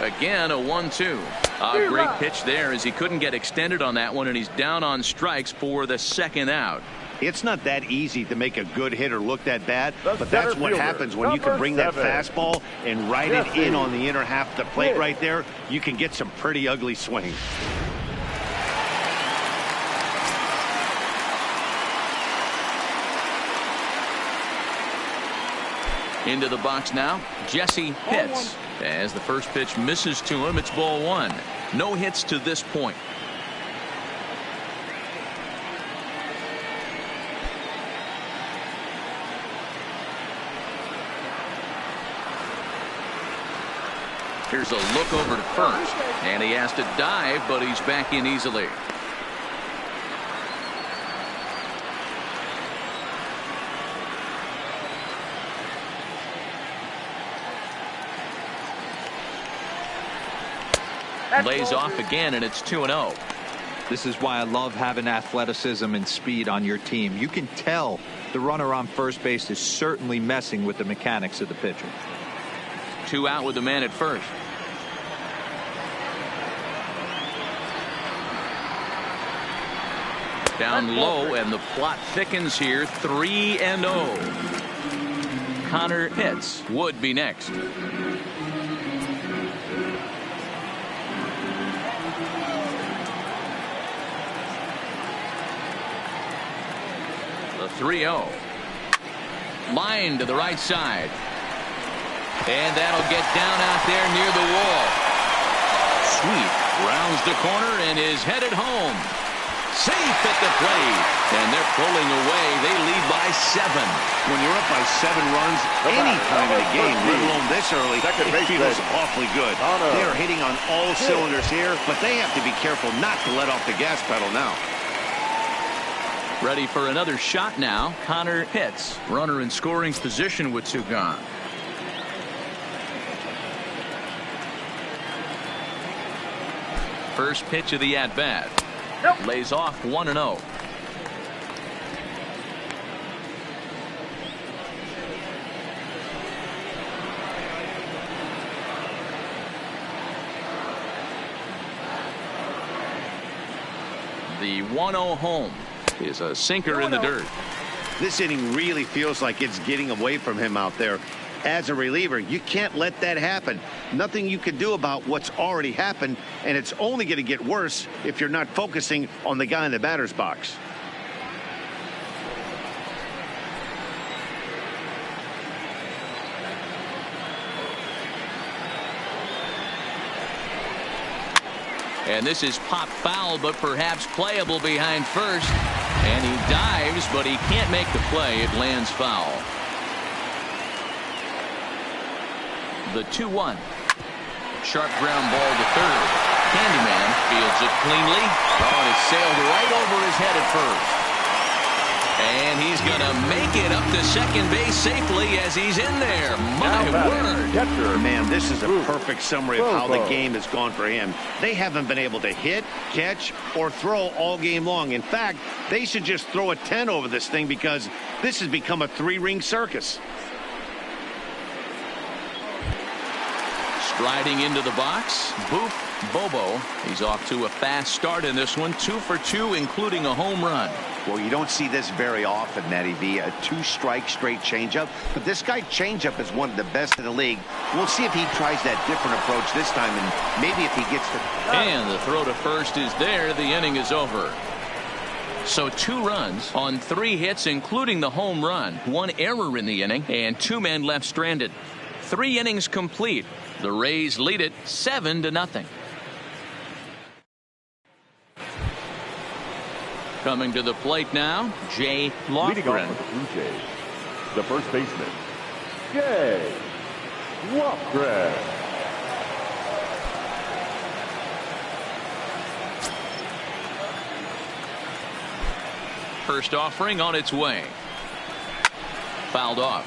Again, a 1-2. A great pitch there as he couldn't get extended on that one, and he's down on strikes for the 2nd out. It's not that easy to make a good hitter look that bad, The but that's center what fielder, happens when you can number bring that 7, fastball and ride it Jesse in on the inner half of the plate Pitt. right there. You can get some pretty ugly swings. Into the box now, Jesse Pitts. As the first pitch misses to him, it's ball 1. No hits to this point. Here's a look over to first, and he has to dive, but he's back in easily. Lays off again, and it's 2-0. This is why I love having athleticism and speed on your team. You can tell the runner on first base is certainly messing with the mechanics of the pitcher. 2 out with the man at first. Down low, and the plot thickens here. 3-0. Connor Pitts would be next. The 3-0. Line to the right side. And that'll get down out there near the wall. Sweet rounds the corner and is headed home. Safe at the plate. And they're pulling away. They lead by 7. When you're up by 7 runs any time in a game, let alone this early, it feels awfully good. They are hitting on all cylinders here, but they have to be careful not to let off the gas pedal now. Ready for another shot now. Connor Pitts, runner in scoring position with 2 gone. First pitch of the at-bat. Lays off 1-0. The 1-0 home is a sinker in the dirt. This inning really feels like it's getting away from him out there. As a reliever, you can't let that happen. Nothing you can do about what's already happened, and it's only going to get worse if you're not focusing on the guy in the batter's box. And this is pop foul, but perhaps playable behind first. And he dives, but he can't make the play. It lands foul. The 2-1. Sharp ground ball to third. Candyman fields it cleanly. Oh, it sailed right over his head at first. And he's going to make it up to second base safely as he's in there. My word. Man, this is a perfect summary of how the game has gone for him. They haven't been able to hit, catch, or throw all game long. In fact, they should just throw a 10 over this thing because this has become a 3-ring circus. Striding into the box, Boop Bobo. He's off to a fast start in this one. 2 for 2, including a home run. Well, you don't see this very often, Matty V. A 2-strike straight changeup. But this guy changeup is one of the best in the league. We'll see if he tries that different approach this time, and maybe if he gets to... And the throw to first is there. The inning is over. So 2 runs on 3 hits, including the home run. 1 error in the inning, and 2 men left stranded. 3 innings complete. The Rays lead it 7-0. Coming to the plate now, Jay Lofgren. Leading off with the Blue Jays, the first baseman, Jay Lofgren. First offering on its way. Fouled off.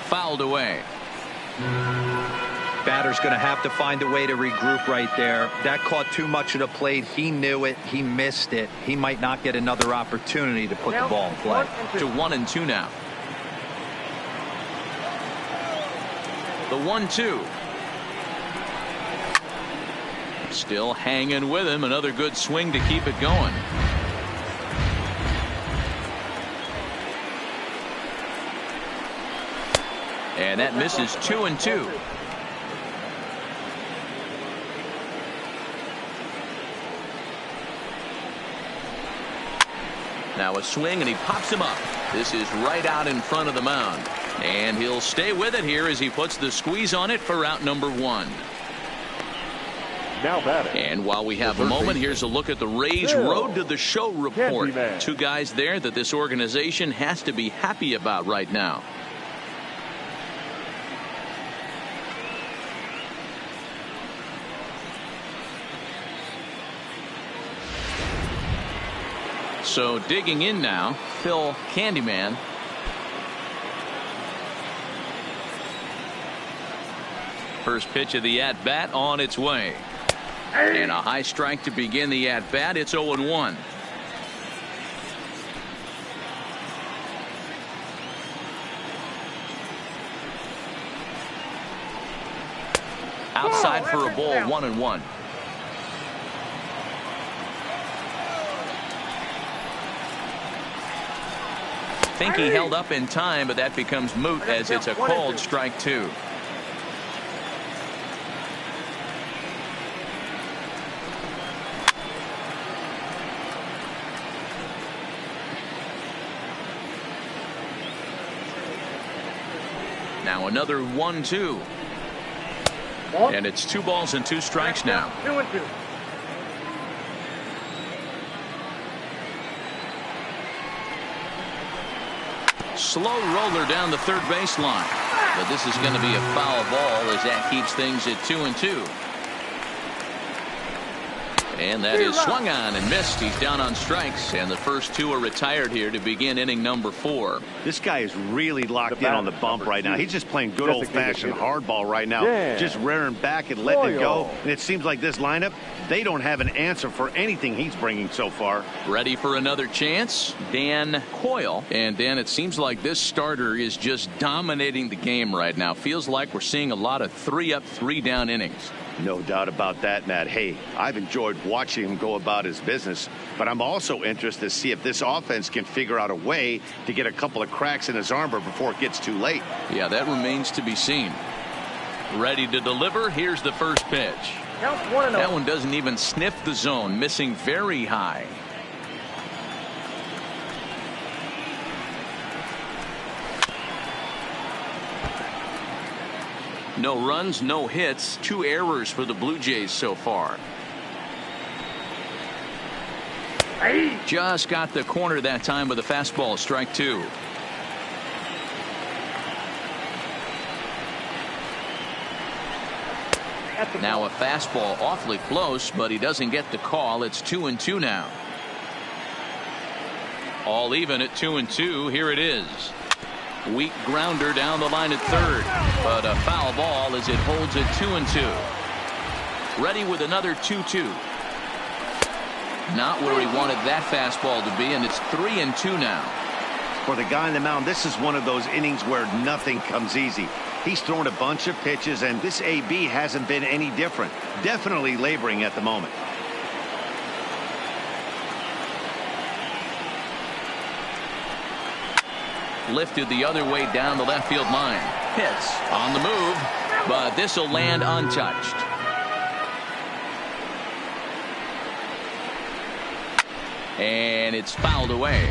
Fouled away. Batter's going to have to find a way to regroup right there. That caught too much of the plate. He knew it. He missed it. He might not get another opportunity to put the ball in play. To 1-2 now. The 1-2. Still hanging with him. Another good swing to keep it going. And that misses 2-2. Now a swing, and he pops him up. This is right out in front of the mound. And he'll stay with it here as he puts the squeeze on it for out number 1. Now batting. And while we have a moment, here's a look at the Rays Road to the Show report. Candyman. 2 guys there that this organization has to be happy about right now. So digging in now, Phil Candyman. First pitch of the at-bat on its way. And a high strike to begin the at-bat. It's 0-1. Outside for a ball, 1-1. Think he held up in time, but that becomes moot as it's a called strike 2. Now another 1-2. And it's 2 balls and 2 strikes now. 2-2. Slow roller down the third baseline. But this is going to be a foul ball as that keeps things at 2-2. And that is swung on and missed. He's down on strikes, and the first 2 are retired here to begin inning number 4. This guy is really locked in on the bump right now. He's just playing good old-fashioned hardball right now. Just rearing back and letting it go. And it seems like this lineup, they don't have an answer for anything he's bringing so far. Ready for another chance? Dan Coyle. And Dan, it seems like this starter is just dominating the game right now. Feels like we're seeing a lot of 3-up, 3-down innings. No doubt about that, Matt. Hey, I've enjoyed watching him go about his business, but I'm also interested to see if this offense can figure out a way to get a couple of cracks in his armor before it gets too late. Yeah, that remains to be seen. Ready to deliver. Here's the first pitch. That one doesn't even sniff the zone, missing very high. No runs, no hits, 2 errors for the Blue Jays so far. Just got the corner that time with a fastball, strike 2. Now a fastball awfully close, but he doesn't get the call. It's 2-2 now. All even at 2-2. Here it is. Weak grounder down the line at third, but a foul ball as it holds it 2-2. Ready with another 2-2. Not where he wanted that fastball to be, and it's 3-2 now. For the guy on the mound, this is one of those innings where nothing comes easy. He's thrown a bunch of pitches, and this AB hasn't been any different. Definitely laboring at the moment. Lifted the other way down the left field line. Hits on the move, but this will land untouched. And it's fouled away.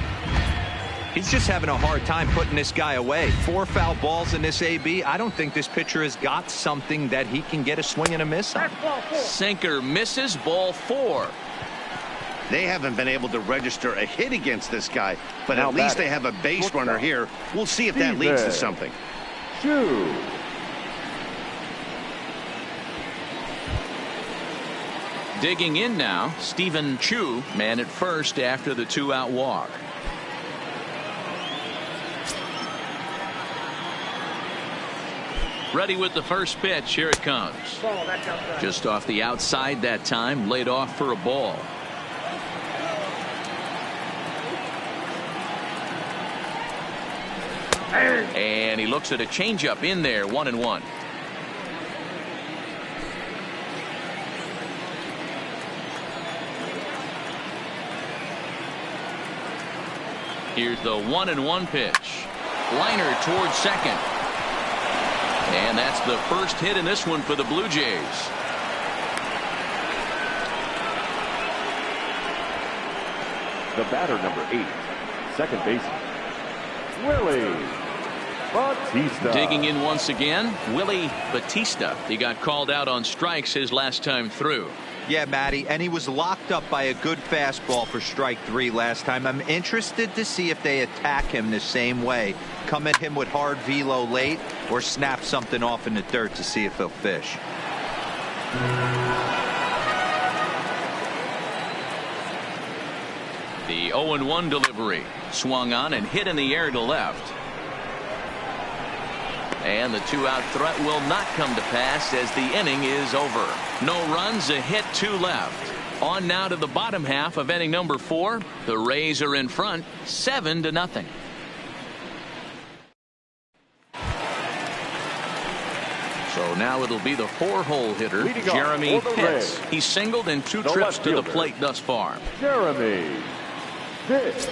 He's just having a hard time putting this guy away. 4 foul balls in this AB. I don't think this pitcher has got something that he can get a swing and a miss on. Sinker misses, ball 4. They haven't been able to register a hit against this guy, but at least they have a base runner here. We'll see if that leads to something. Chu. Digging in now, Stephen Chu, man at first after the 2-out walk. Ready with the first pitch. Here it comes. Just off the outside that time, laid off for a ball. And he looks at a changeup in there, 1-1. Here's the 1-1 pitch. Liner towards second. And that's the first hit in this one for the Blue Jays. The batter, number 8, second baseman, Willie Batista. Digging in once again, Willie Batista. He got called out on strikes his last time through. Yeah, Matty, and he was locked up by a good fastball for strike 3 last time. I'm interested to see if they attack him the same way. Come at him with hard velo late or snap something off in the dirt to see if he'll fish. The 0-1 delivery. Swung on and hit in the air to left. And the 2-out threat will not come to pass as the inning is over. No runs, a hit, 2 left. On now to the bottom half of inning number 4. The Rays are in front, 7-0. So Now it'll be the 4-hole hitter, Leading off Jeremy for the Pitts. Reds, He's singled in 2 the trips left to the fielder, plate thus far. Jeremy Pitts.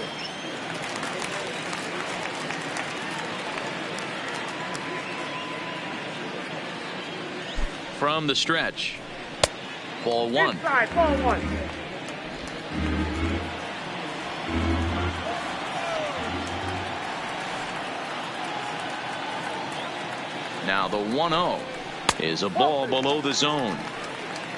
From the stretch. Ball 1. Inside, ball 1. Now the 1-0 is a ball below the zone.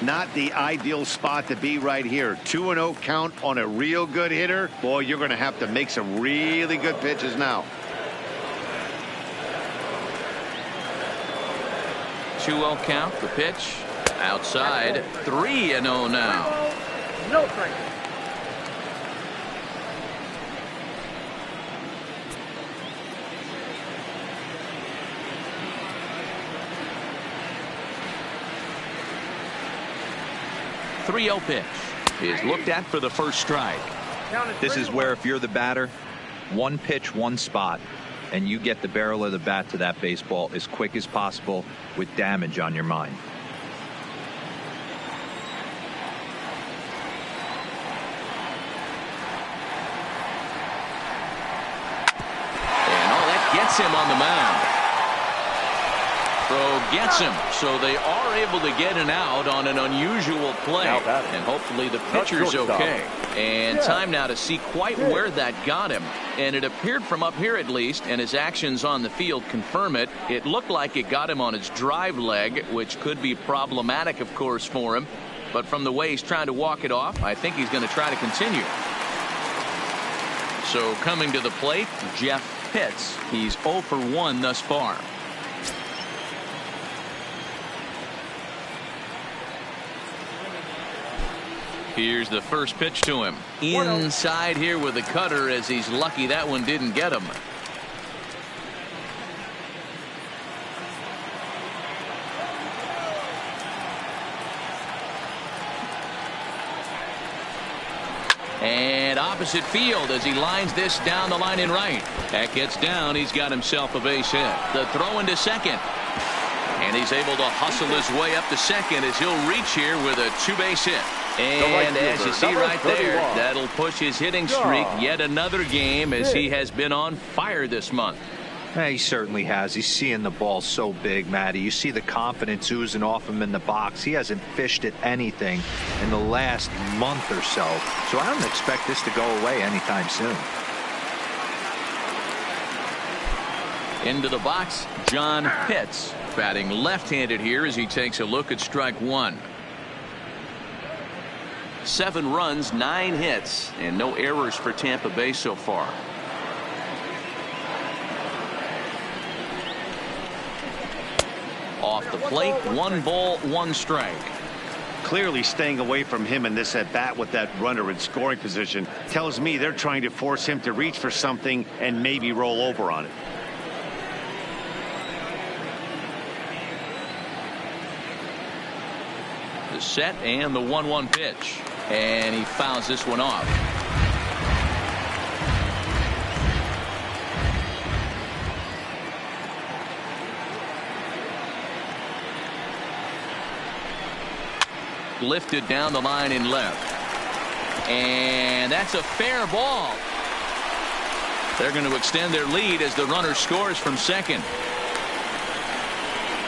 Not the ideal spot to be right here. 2-0 count on a real good hitter. Boy, you're going to have to make some really good pitches now. 2-0 count, the pitch. Outside, 3-0 now. No strike. .30 pitch is looked at for the first strike. This is where if you're the batter, one pitch, one spot, and you get the barrel of the bat to that baseball as quick as possible with damage on your mind. And that gets him on the mound. Throw gets him, so they are able to get an out on an unusual play, and hopefully the pitcher's okay. And time now to see quite where that got him, and it appeared from up here at least, and his actions on the field confirm it. It looked like it got him on his drive leg, which could be problematic, of course, for him, but from the way he's trying to walk it off, I think he's going to try to continue. So coming to the plate, Jeff Pitts. He's 0 for 1 thus far. Here's the first pitch to him. Inside here with the cutter, as he's lucky that one didn't get him. And opposite field as he lines this down the line in right. That gets down. He's got himself a base hit. The throw into second. And he's able to hustle his way up to second as he'll reach here with a 2-base hit. And as you see right there, that'll push his hitting streak yet another game as he has been on fire this month. Yeah, he certainly has. He's seeing the ball so big, Matty. You see the confidence oozing off him in the box. He hasn't fished at anything in the last month or so. So I don't expect this to go away anytime soon. Into the box, John Pitts, batting left-handed here as he takes a look at strike 1. 7 runs, 9 hits, and no errors for Tampa Bay so far. Off the plate, 1 ball, 1 strike. Clearly staying away from him in this at-bat with that runner in scoring position tells me they're trying to force him to reach for something and maybe roll over on it. The set and the 1-1 pitch. And he fouls this one off. Lifted down the line in left. And that's a fair ball. They're going to extend their lead as the runner scores from second.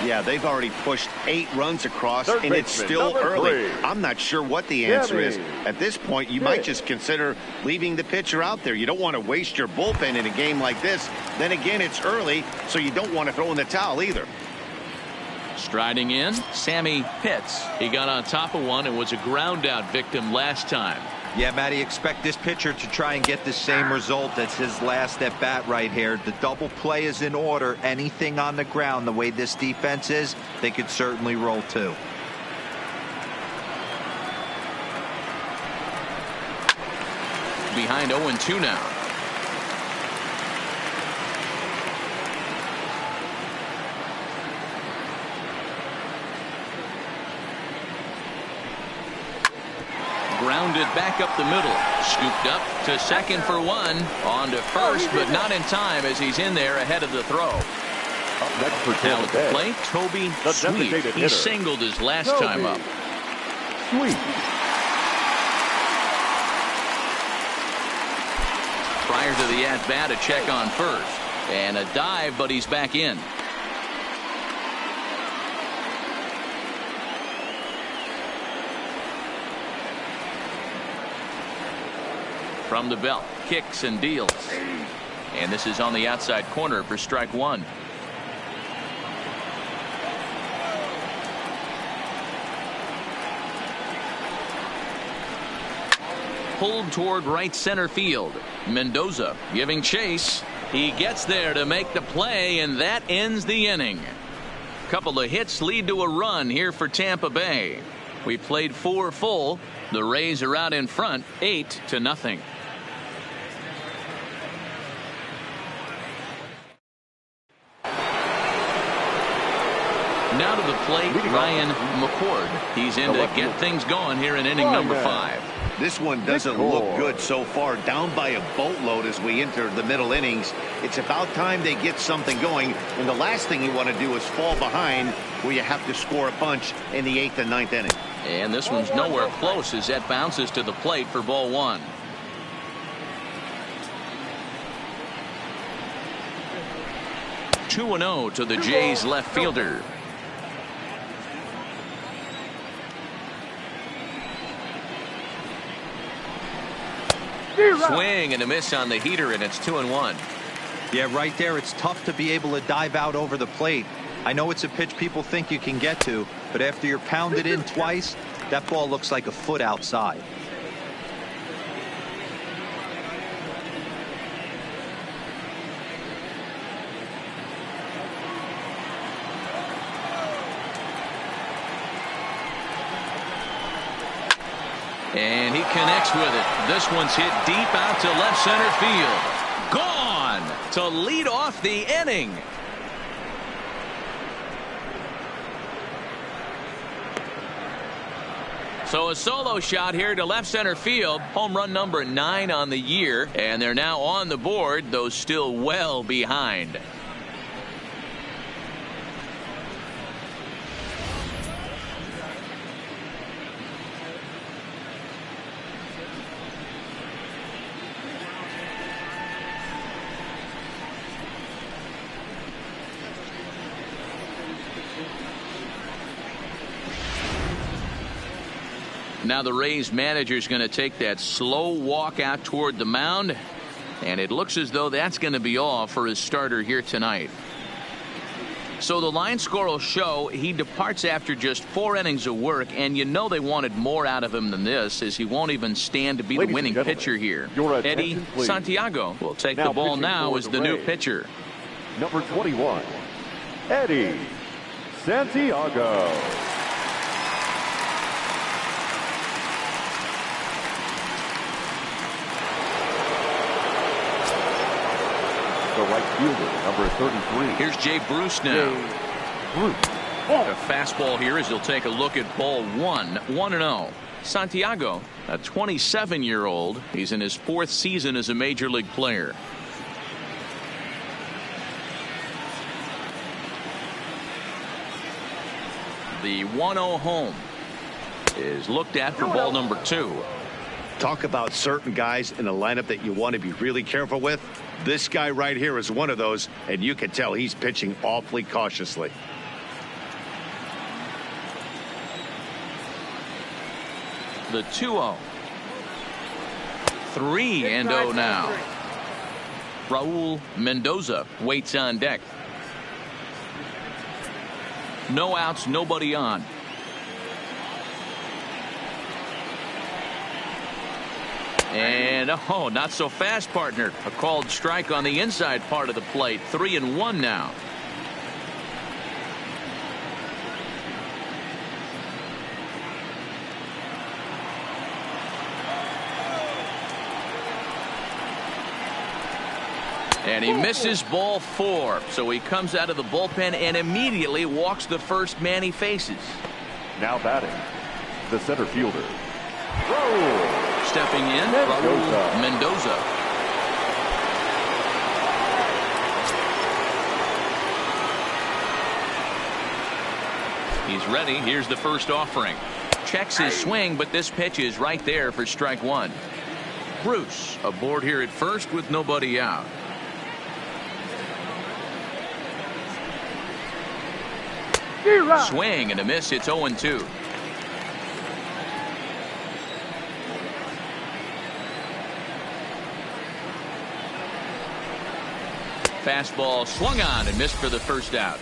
Yeah, they've already pushed 8 runs across, Third and it's still baseman, early. 3. I'm not sure what the answer is. Jimmy At this point, you might just consider leaving the pitcher out there. You don't want to waste your bullpen in a game like this. Then again, it's early, so you don't want to throw in the towel either. Striding in, Sammy Pitts. He got on top of one and was a ground out victim last time. Yeah, Matty, expect this pitcher to try and get the same result. That's his last at bat right here. The double play is in order. Anything on the ground, the way this defense is, they could certainly roll too. Behind 0-2 now. Grounded back up the middle. Scooped up to second for 1. On to first, but not in time as he's in there ahead of the throw. Up next for Now at Tampa the Bay, plate, Toby the Sweet. designated He hitter, singled his last Toby time up. Sweet. Prior to the at-bat, a check on first. And a dive, but he's back in. From the belt, kicks and deals. And this is on the outside corner for strike one. Pulled toward right center field. Mendoza giving chase. He gets there to make the play, and that ends the inning. Couple of hits lead to a run here for Tampa Bay. We played 4 full. The Rays are out in front 8-0. Now to the plate, Ryan McCord. He's in to get things going here in inning number 5. This one doesn't look good so far. Down by a boatload as we enter the middle innings. It's about time they get something going. And the last thing you want to do is fall behind where you have to score a bunch in the 8th and 9th inning. And this one's nowhere close as that bounces to the plate for ball 1. Two 2-0 to the Jays left fielder. Swing and a miss on the heater, and it's 2-1. Yeah, right there. It's tough to be able to dive out over the plate. I know it's a pitch people think you can get to, but after you're pounded in twice, that ball looks like a foot outside. And he connects with it. This one's hit deep out to left center field. Gone to lead off the inning. So a solo shot here to left center field. Home run number 9 on the year. And they're now on the board, though still well behind. Now the Rays manager is going to take that slow walk out toward the mound, and it looks as though that's going to be all for his starter here tonight. So the line score will show he departs after just 4 innings of work, and you know they wanted more out of him than this, as he won't even stand to be the winning pitcher here. Eddie Santiago will take the ball now as the new pitcher. Number 21, Eddie Santiago. The right fielder, number 33. Here's Jay Bruce now. A fastball here as he'll take a look at ball 1. 1-0. Santiago, a 27-year-old. He's in his 4th season as a major league player. The 1-0 home is looked at for ball number 2. Talk about certain guys in a lineup that you want to be really careful with. This guy right here is one of those, and you can tell he's pitching awfully cautiously. The 2-0. 3-0 now. Raul Mendoza waits on deck. No outs, nobody on. And oh, not so fast, partner. A called strike on the inside part of the plate. 3-1 now. And he misses ball 4. So he comes out of the bullpen and immediately walks the first man he faces. Now batting, the center fielder, Raul. Stepping in, Raul Mendoza. He's ready. Here's the first offering. Checks his swing, but this pitch is right there for strike one. Bruce aboard here at first with nobody out. Swing and a miss. It's 0-2. Fastball swung on and missed for the first out.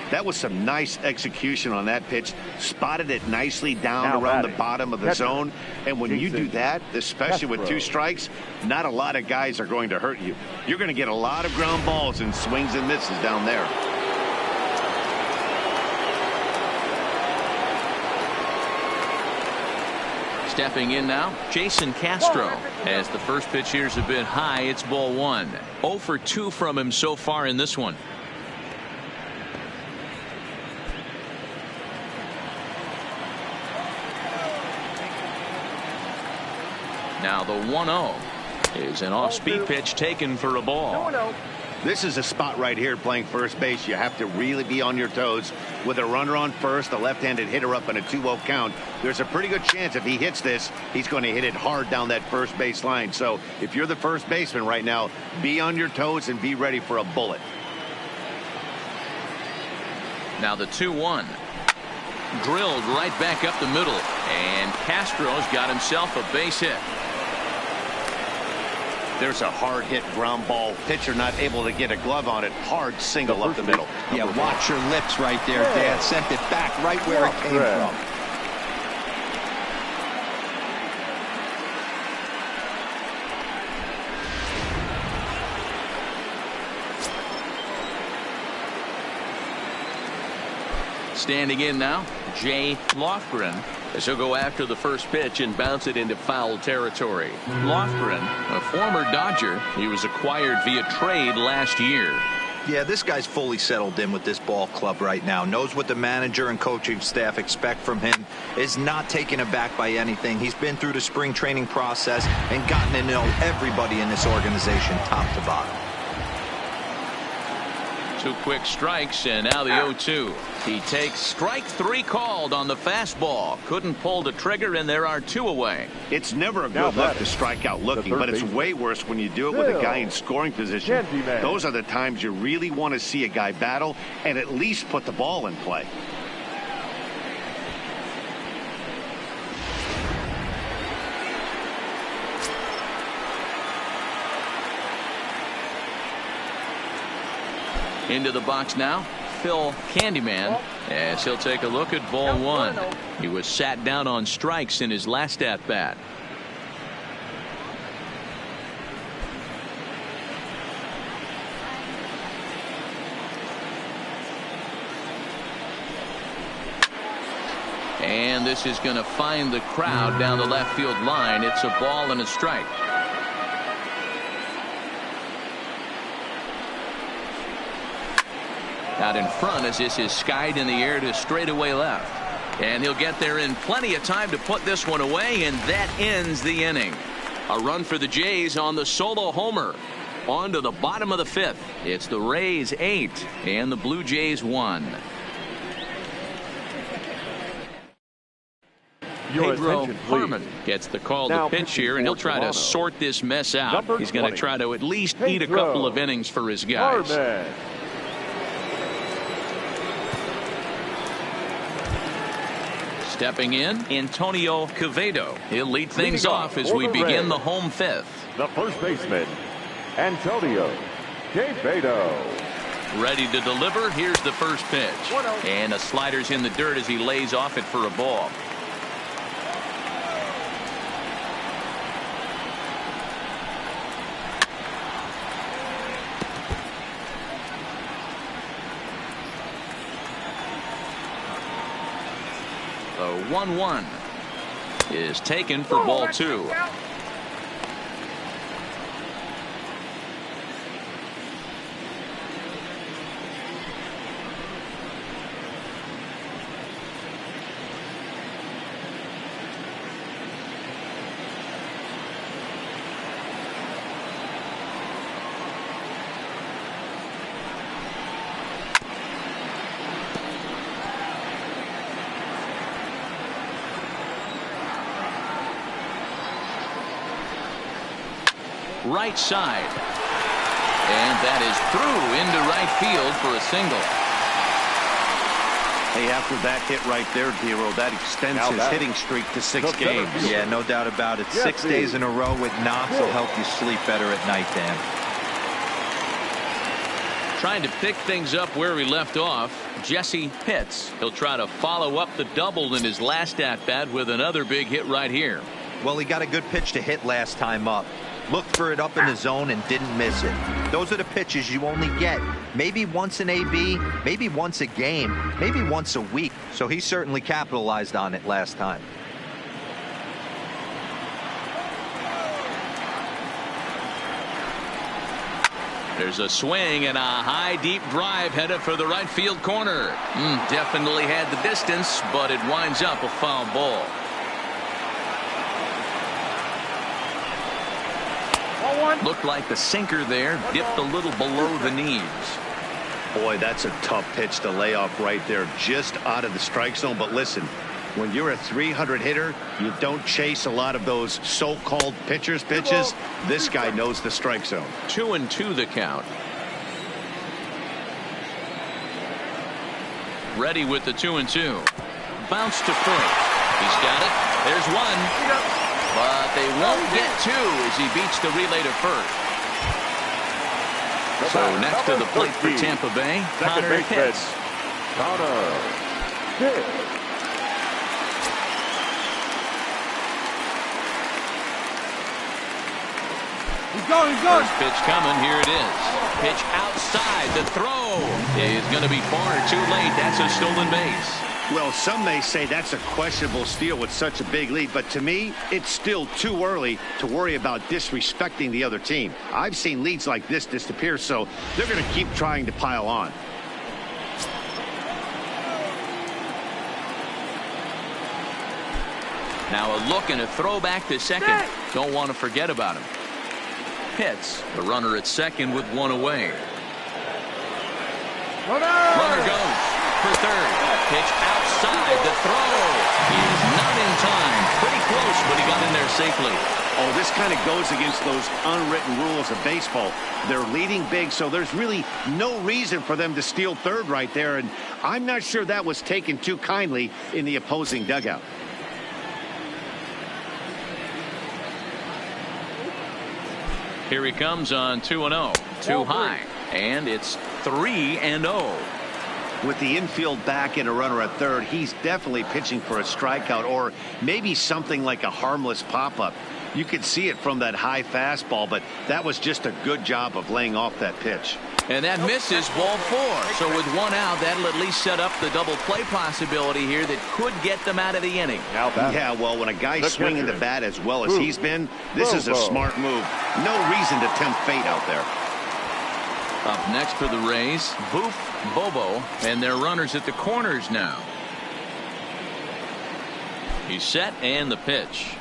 That was some nice execution on that pitch. Spotted it nicely down around the bottom of the zone. And when you do that, especially with 2 strikes, not a lot of guys are going to hurt you. You're going to get a lot of ground balls and swings and misses down there. Stepping in now, Jason Castro. As the first pitch here's a bit high, it's ball 1. 0 for 2 from him so far in this one. Now the 1-0 is an off-speed pitch taken for a ball. This is a spot right here playing first base. You have to really be on your toes. With a runner on first, a left-handed hitter up in a 2-0 count, there's a pretty good chance if he hits this, he's going to hit it hard down that first base line. So if you're the first baseman right now, be on your toes and be ready for a bullet. Now the 2-1. Drilled right back up the middle. And Castro's got himself a base hit. There's a hard hit ground ball. Pitcher not able to get a glove on it. Hard single up the middle. Yeah, watch your lips right there, Dad. Sent it back right where it came from. Standing in now, Jay Lofgren, as he'll go after the first pitch and bounce it into foul territory. Lofgren, a former Dodger, he was acquired via trade last year. Yeah, this guy's fully settled in with this ball club right now. Knows what the manager and coaching staff expect from him. Is not taken aback by anything. He's been through the spring training process and gotten to know everybody in this organization top to bottom. 2 quick strikes and now the 0-2. He takes strike 3 called on the fastball. Couldn't pull the trigger and there are 2 away. It's never a good look to strike out looking, but it's way worse when you do it with a guy in scoring position. Those are the times you really want to see a guy battle and at least put the ball in play. Into the box now, Phil Candyman, as he'll take a look at ball 1. He was sat down on strikes in his last at-bat. And this is going to find the crowd down the left field line. It's a ball and a strike. Out in front as this is skied in the air to straightaway left. And he'll get there in plenty of time to put this one away, and that ends the inning. A run for the Jays on the solo homer. On to the bottom of the 5th. It's the Rays 8 and the Blue Jays 1. Pedro Harmon gets the call to pitch here, and he'll try to sort this mess out. He's going to try to at least eat a couple of innings for his guys. Stepping in, Antonio Quevedo. He'll lead things off as we begin the home 5th. The first baseman, Antonio Quevedo. Ready to deliver. Here's the first pitch. And a slider's in the dirt as he lays off it for a ball. The 1-1 is taken for ball 2. right side. And that is through into right field for a single. Hey, after that hit right there, Dero, that extends his hitting streak to 6 games. Yeah, no doubt about it. 6 days in a row with knocks will help you sleep better at night, Dan. Trying to pick things up where we left off, Jesse Pitts. He'll try to follow up the double in his last at-bat with another big hit right here. Well, he got a good pitch to hit last time up. Looked for it up in the zone and didn't miss it. Those are the pitches you only get maybe once in AB, maybe once a game, maybe once a week. So he certainly capitalized on it last time. There's a swing and a high deep drive headed for the right field corner. Definitely had the distance, but it winds up a foul ball. Looked like the sinker there dipped a little below the knees. Boy, that's a tough pitch to lay off right there, just out of the strike zone. But listen, when you're a 300 hitter, you don't chase a lot of those so-called pitches. This guy knows the strike zone. 2-2 the count. Ready with the 2-2. Bounce to first. He's got it. There's one. But they won't get two as he beats the relay to first. So next to the plate for Tampa Bay, Connor Pitts. Connor Pitts. He's going. First pitch coming. Here it is. Pitch outside. The throw is going to be far too late. That's a stolen base. Well, some may say that's a questionable steal with such a big lead, but to me, it's still too early to worry about disrespecting the other team. I've seen leads like this disappear, so they're going to keep trying to pile on. Now a look and a throw back to second. Don't want to forget about him. Pitts, the runner at second with one away. Runner goes for third. Pitch outside. The throw is not in time. Pretty close, but he got in there safely. Oh, this kind of goes against those unwritten rules of baseball. They're leading big, so there's really no reason for them to steal third right there, and I'm not sure that was taken too kindly in the opposing dugout. Here he comes on 2-0. Too high, and it's 3-0. With the infield back and a runner at third, he's definitely pitching for a strikeout or maybe something like a harmless pop-up. You could see it from that high fastball, but that was just a good job of laying off that pitch. And that misses, ball 4. So with one out, that'll at least set up the double play possibility here that could get them out of the inning. Yeah, well, when a guy's swinging the bat as well as he's been, this is a smart move. No reason to tempt fate out there. Up next for the Rays, Boof, Bobo, and their runners at the corners now. He's set and the pitch.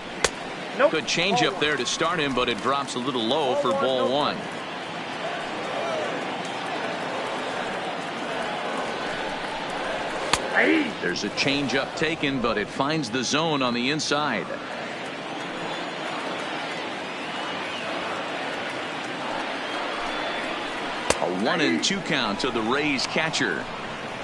Good change up there to start him, but it drops a little low for ball 1. There's a change up taken, but it finds the zone on the inside. A 1-2 count to the Rays catcher.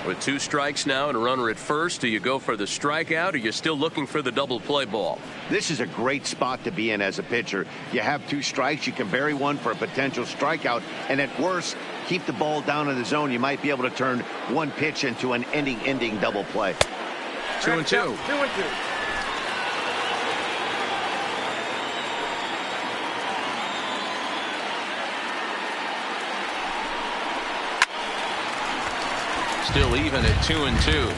With 2 strikes now and a runner at first, do you go for the strikeout or are you still looking for the double play ball? This is a great spot to be in as a pitcher. You have 2 strikes, you can bury one for a potential strikeout, and at worst, keep the ball down in the zone. You might be able to turn one pitch into an ending double play. 2-2. 2-2. Still even at 2-2.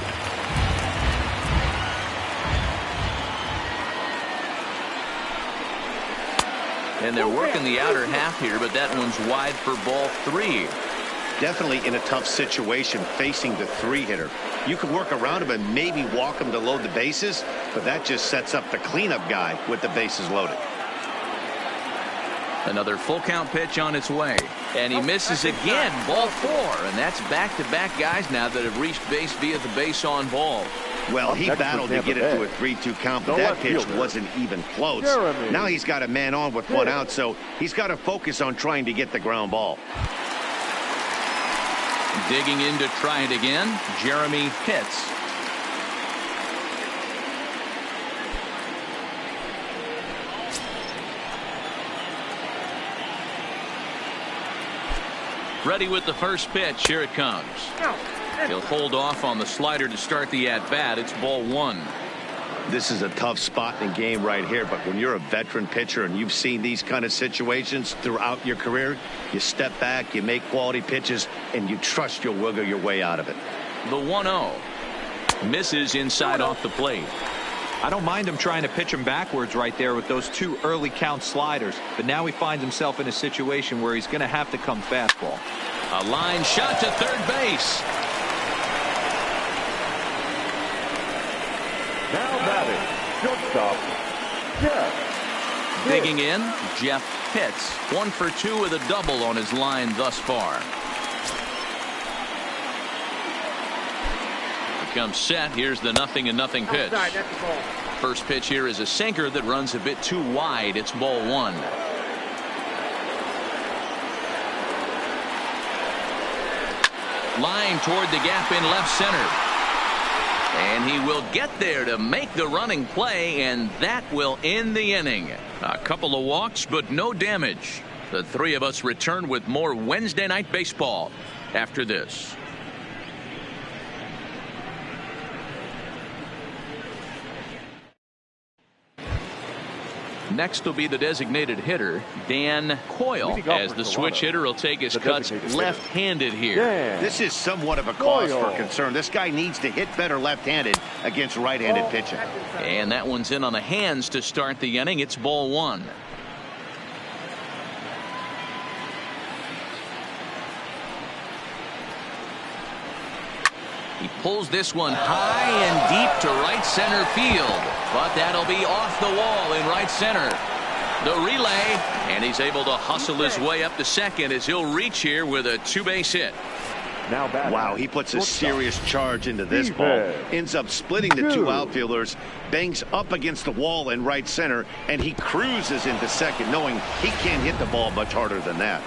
And they're working the outer half here, but that one's wide for ball 3. Definitely in a tough situation facing the 3-hitter. You can work around him and maybe walk him to load the bases, but that just sets up the cleanup guy with the bases loaded. Another full count pitch on its way. And he misses again, ball 4. And that's back-to-back guys now that have reached base via the base on ball. Well, he battled to get it to a 3-2 count, but that pitch wasn't even close. Now he's got a man on with 1 out, so he's got to focus on trying to get the ground ball. Digging in to try it again, Jeremy Pitts. Ready with the first pitch. Here it comes. He'll hold off on the slider to start the at-bat. It's ball 1. This is a tough spot in the game right here, but when you're a veteran pitcher and you've seen these kind of situations throughout your career, you step back, you make quality pitches, and you trust you'll wiggle your way out of it. The 1-0. Misses inside off the plate. I don't mind him trying to pitch him backwards right there with those 2 early count sliders, but now he finds himself in a situation where he's going to have to come fastball. A line shot to third base. Now batting, shortstop, Jeff. Digging in, Jeff Pitts. 1 for 2 with a double on his line thus far. Comes set. Here's the 0-0 pitch. First pitch here is a sinker that runs a bit too wide. It's ball 1. Line toward the gap in left center. And he will get there to make the running play, and that will end the inning. A couple of walks, but no damage. The 3 of us return with more Wednesday Night Baseball after this. Next will be the designated hitter, Dan Coyle, as the switch hitter will take his cuts left-handed here. This is somewhat of a cause for concern. This guy needs to hit better left-handed against right-handed pitching. And that one's in on the hands to start the inning. It's ball 1. He pulls this one high and deep to right center field, but that'll be off the wall in right center. The relay, and he's able to hustle his way up to second as he'll reach here with a 2-base hit. Wow, he puts a serious charge into this ball. Ends up splitting the 2 outfielders, bangs up against the wall in right center, and he cruises into second, knowing he can't hit the ball much harder than that.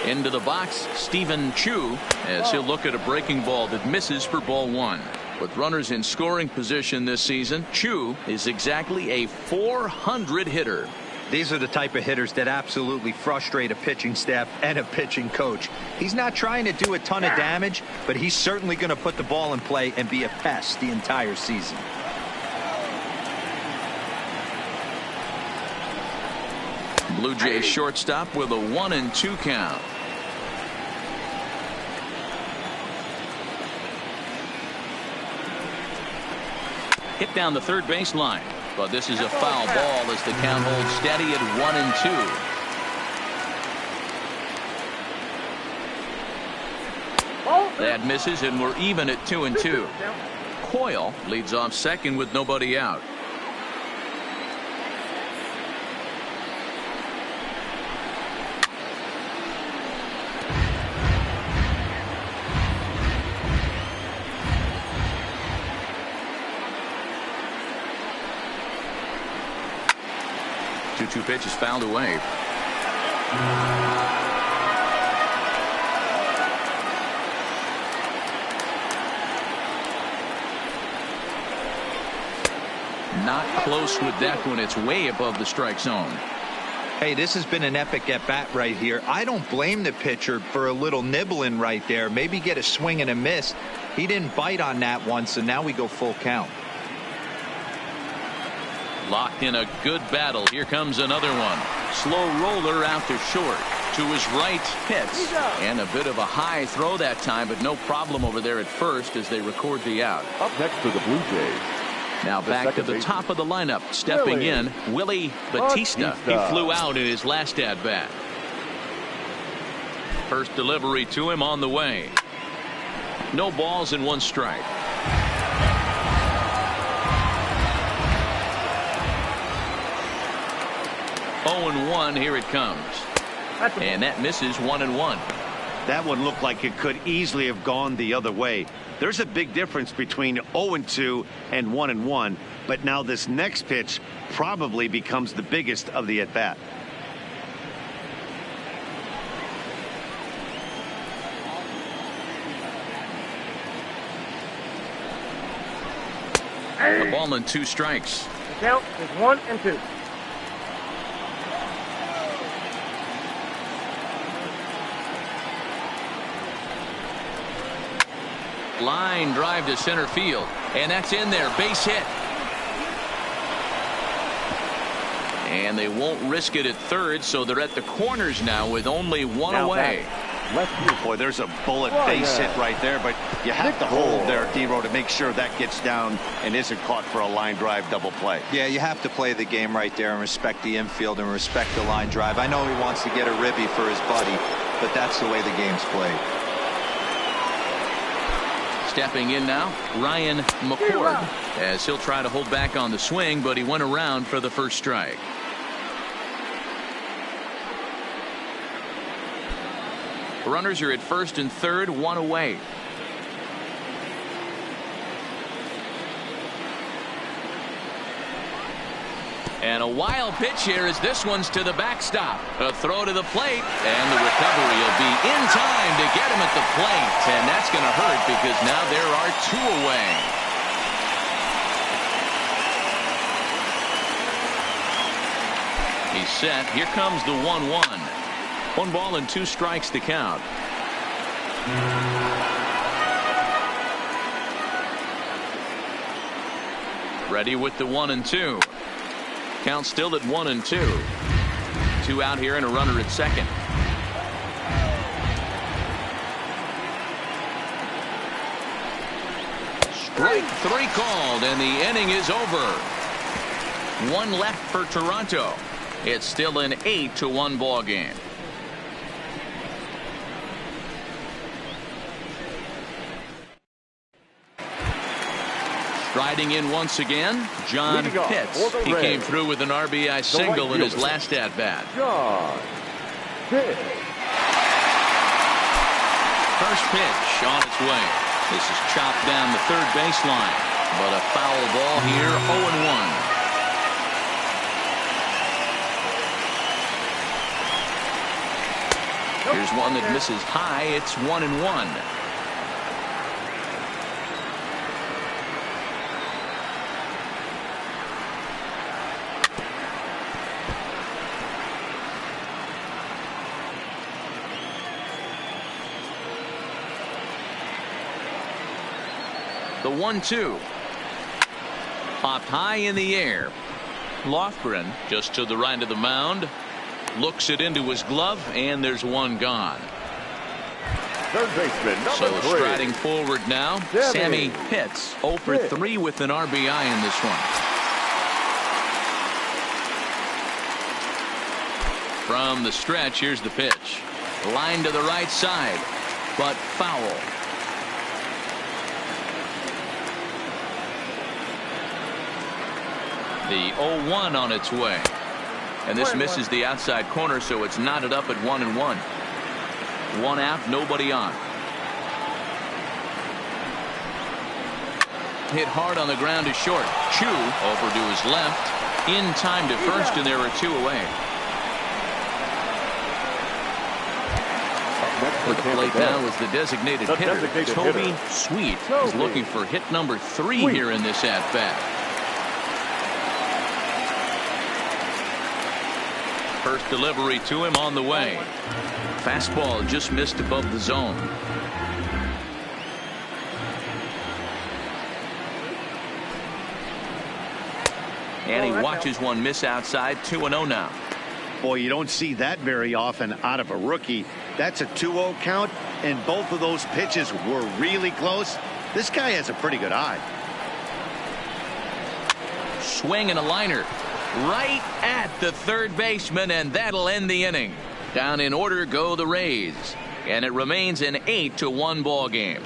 Into the box, Stephen Chu, as he'll look at a breaking ball that misses for ball 1. With runners in scoring position this season, Chu is exactly a .400 hitter. These are the type of hitters that absolutely frustrate a pitching staff and a pitching coach. He's not trying to do a ton of damage, but he's certainly going to put the ball in play and be a pest the entire season. Blue Jays shortstop with a 1-2 count. Hit down the third base line, but this is a foul ball as the count holds steady at 1-2. That misses, and we're even at 2-2. Coyle leads off second with nobody out. Two pitches fouled away. Not close with that one. It's way above the strike zone. Hey, this has been an epic at-bat right here. I don't blame the pitcher for a little nibbling right there. Maybe get a swing and a miss. He didn't bite on that one, so now we go full count. Locked in a good battle. Here comes another one. Slow roller out to short. To his right, Pitts. And a bit of a high throw that time, but no problem over there at first as they record the out. Up next for the Blue Jays. Now back to the top of the lineup. Stepping in, Willie Batista. He flew out in his last at-bat. First delivery to him on the way. No balls and 1 strike. 0-1. Here it comes. And that misses 1-1. That one looked like it could easily have gone the other way. There's a big difference between 0-2 and 1-1, but now this next pitch probably becomes the biggest of the at-bat. A ball and 2 strikes. The count is 1-2. Line drive to center field, and that's in there. Base hit. And they won't risk it at third, so they're at the corners now with only one away. Boy, there's a bullet base hit right there, but you have to hold there, D-Row, to make sure that gets down and isn't caught for a line drive double play. Yeah, you have to play the game right there and respect the infield and respect the line drive. I know he wants to get a ribby for his buddy, but that's the way the game's played. Stepping in now, Ryan McCord, as he'll try to hold back on the swing, but he went around for the first strike. Runners are at first and third, 1 away. And a wild pitch here as this one's to the backstop. A throw to the plate, and the recovery will be in time to get him at the plate. And that's going to hurt because now there are 2 away. He's set. Here comes the 1-1. 1 ball and 2 strikes to count. Ready with the 1-2. Count still at 1-2. 2 out here and a runner at second. Strike 3 called, and the inning is over. 1 left for Toronto. It's still an 8-1 ball game. Striding in once again, John Pitts. He came through with an RBI single in his last at-bat. John Pitts. First pitch on its way. This is chopped down the third baseline, but a foul ball here, 0-1. Here's one that misses high. It's 1-1. The 1-2. Popped high in the air. Lofgren just to the right of the mound. Looks it into his glove, and there's one gone. Third baseman, So number 3. striding forward now, Sammy Pitts. 0 for 3 with an RBI in this one. From the stretch, here's the pitch. Line to the right side, but foul. The 0-1 on its way. And this misses the outside corner, so it's knotted up at 1-1. 1 out, nobody on. Hit hard on the ground to short. Chu over to his left. In time to first, and there are 2 away. With the plate now is the designated hitter. Toby Sweet is looking for hit number 3 here in this at-bat. First delivery to him on the way. Fastball just missed above the zone. And he watches one miss outside. 2-0 now. Boy, you don't see that very often out of a rookie. That's a 2-0 count, and both of those pitches were really close. This guy has a pretty good eye. Swing and a liner. Right at the third baseman, and that'll end the inning. Down in order go the Rays, and it remains an 8-1 ball game.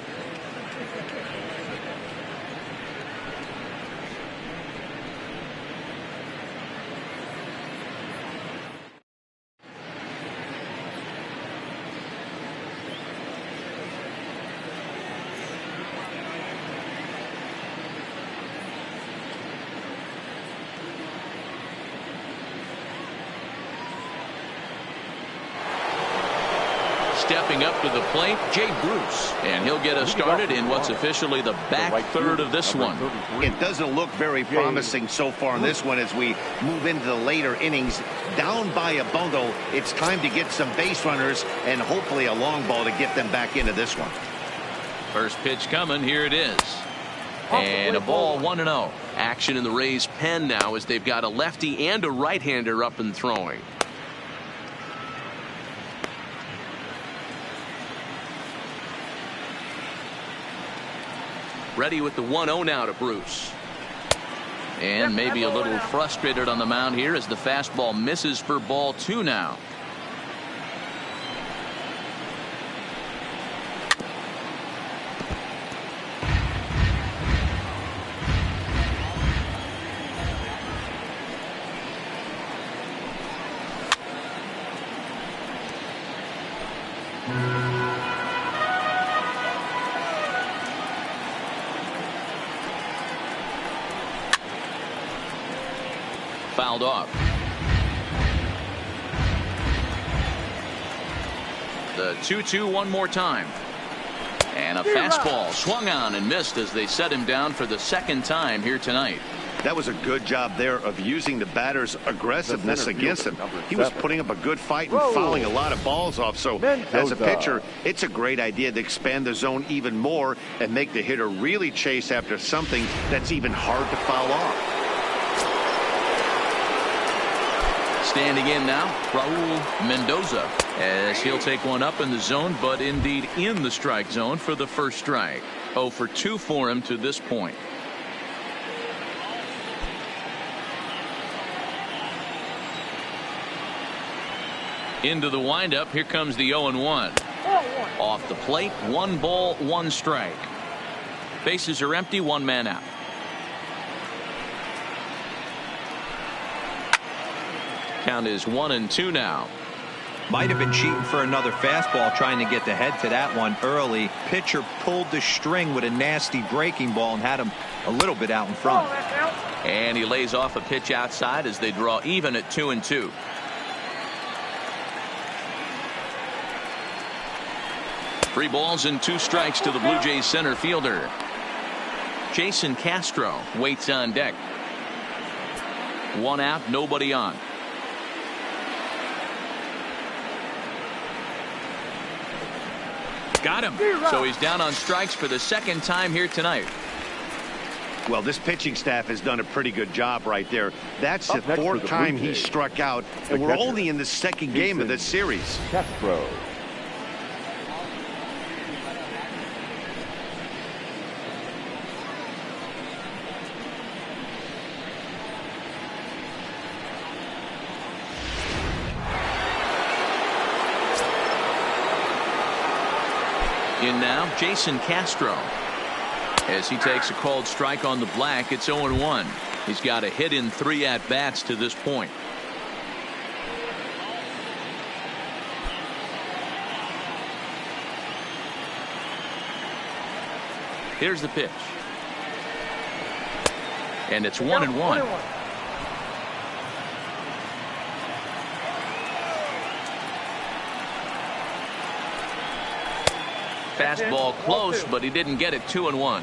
stepping up to the plate, Jay Bruce. And he'll get us started in what's officially the back third of this one. It doesn't look very promising so far in this one as we move into the later innings. Down by a bundle, it's time to get some base runners and hopefully a long ball to get them back into this one. First pitch coming. Here it is. And a ball, 1-0. Action in the Rays' pen now as they've got a lefty and a right-hander up and throwing. Ready with the 1-0 now to Bruce. And maybe a little frustrated on the mound here as the fastball misses for ball 2 now. Fouled off. The 2-2 one more time. And a fastball swung on and missed as they set him down for the second time here tonight. That was a good job there of using the batter's aggressiveness against him. He was putting up a good fight and fouling a lot of balls off. So as a pitcher, it's a great idea to expand the zone even more and make the hitter really chase after something that's even hard to foul off. Standing in now, Raul Mendoza, as he'll take one up in the zone, but indeed in the strike zone for the first strike. 0 for 2 for him to this point. Into the windup. Here comes the 0-1. Off the plate, 1 ball, 1 strike. Bases are empty, 1 man out. Count is 1-2 now. Might have been cheating for another fastball, trying to get the head to that one early. Pitcher pulled the string with a nasty breaking ball and had him a little bit out in front. And he lays off a pitch outside as they draw even at 2-2. Three balls and 2 strikes to the Blue Jays center fielder. Jason Castro waits on deck. 1 out, nobody on. Got him. So he's down on strikes for the second time here tonight. Well, this pitching staff has done a pretty good job right there. That's the 4th time he struck out, and we're only in the 2nd game of this series. Castro. In now, Jason Castro. As he takes a called strike on the black, it's 0-1. He's got a hit in 3 at-bats to this point. Here's the pitch. And it's 1-1. Fastball close, but he didn't get it. 2-1.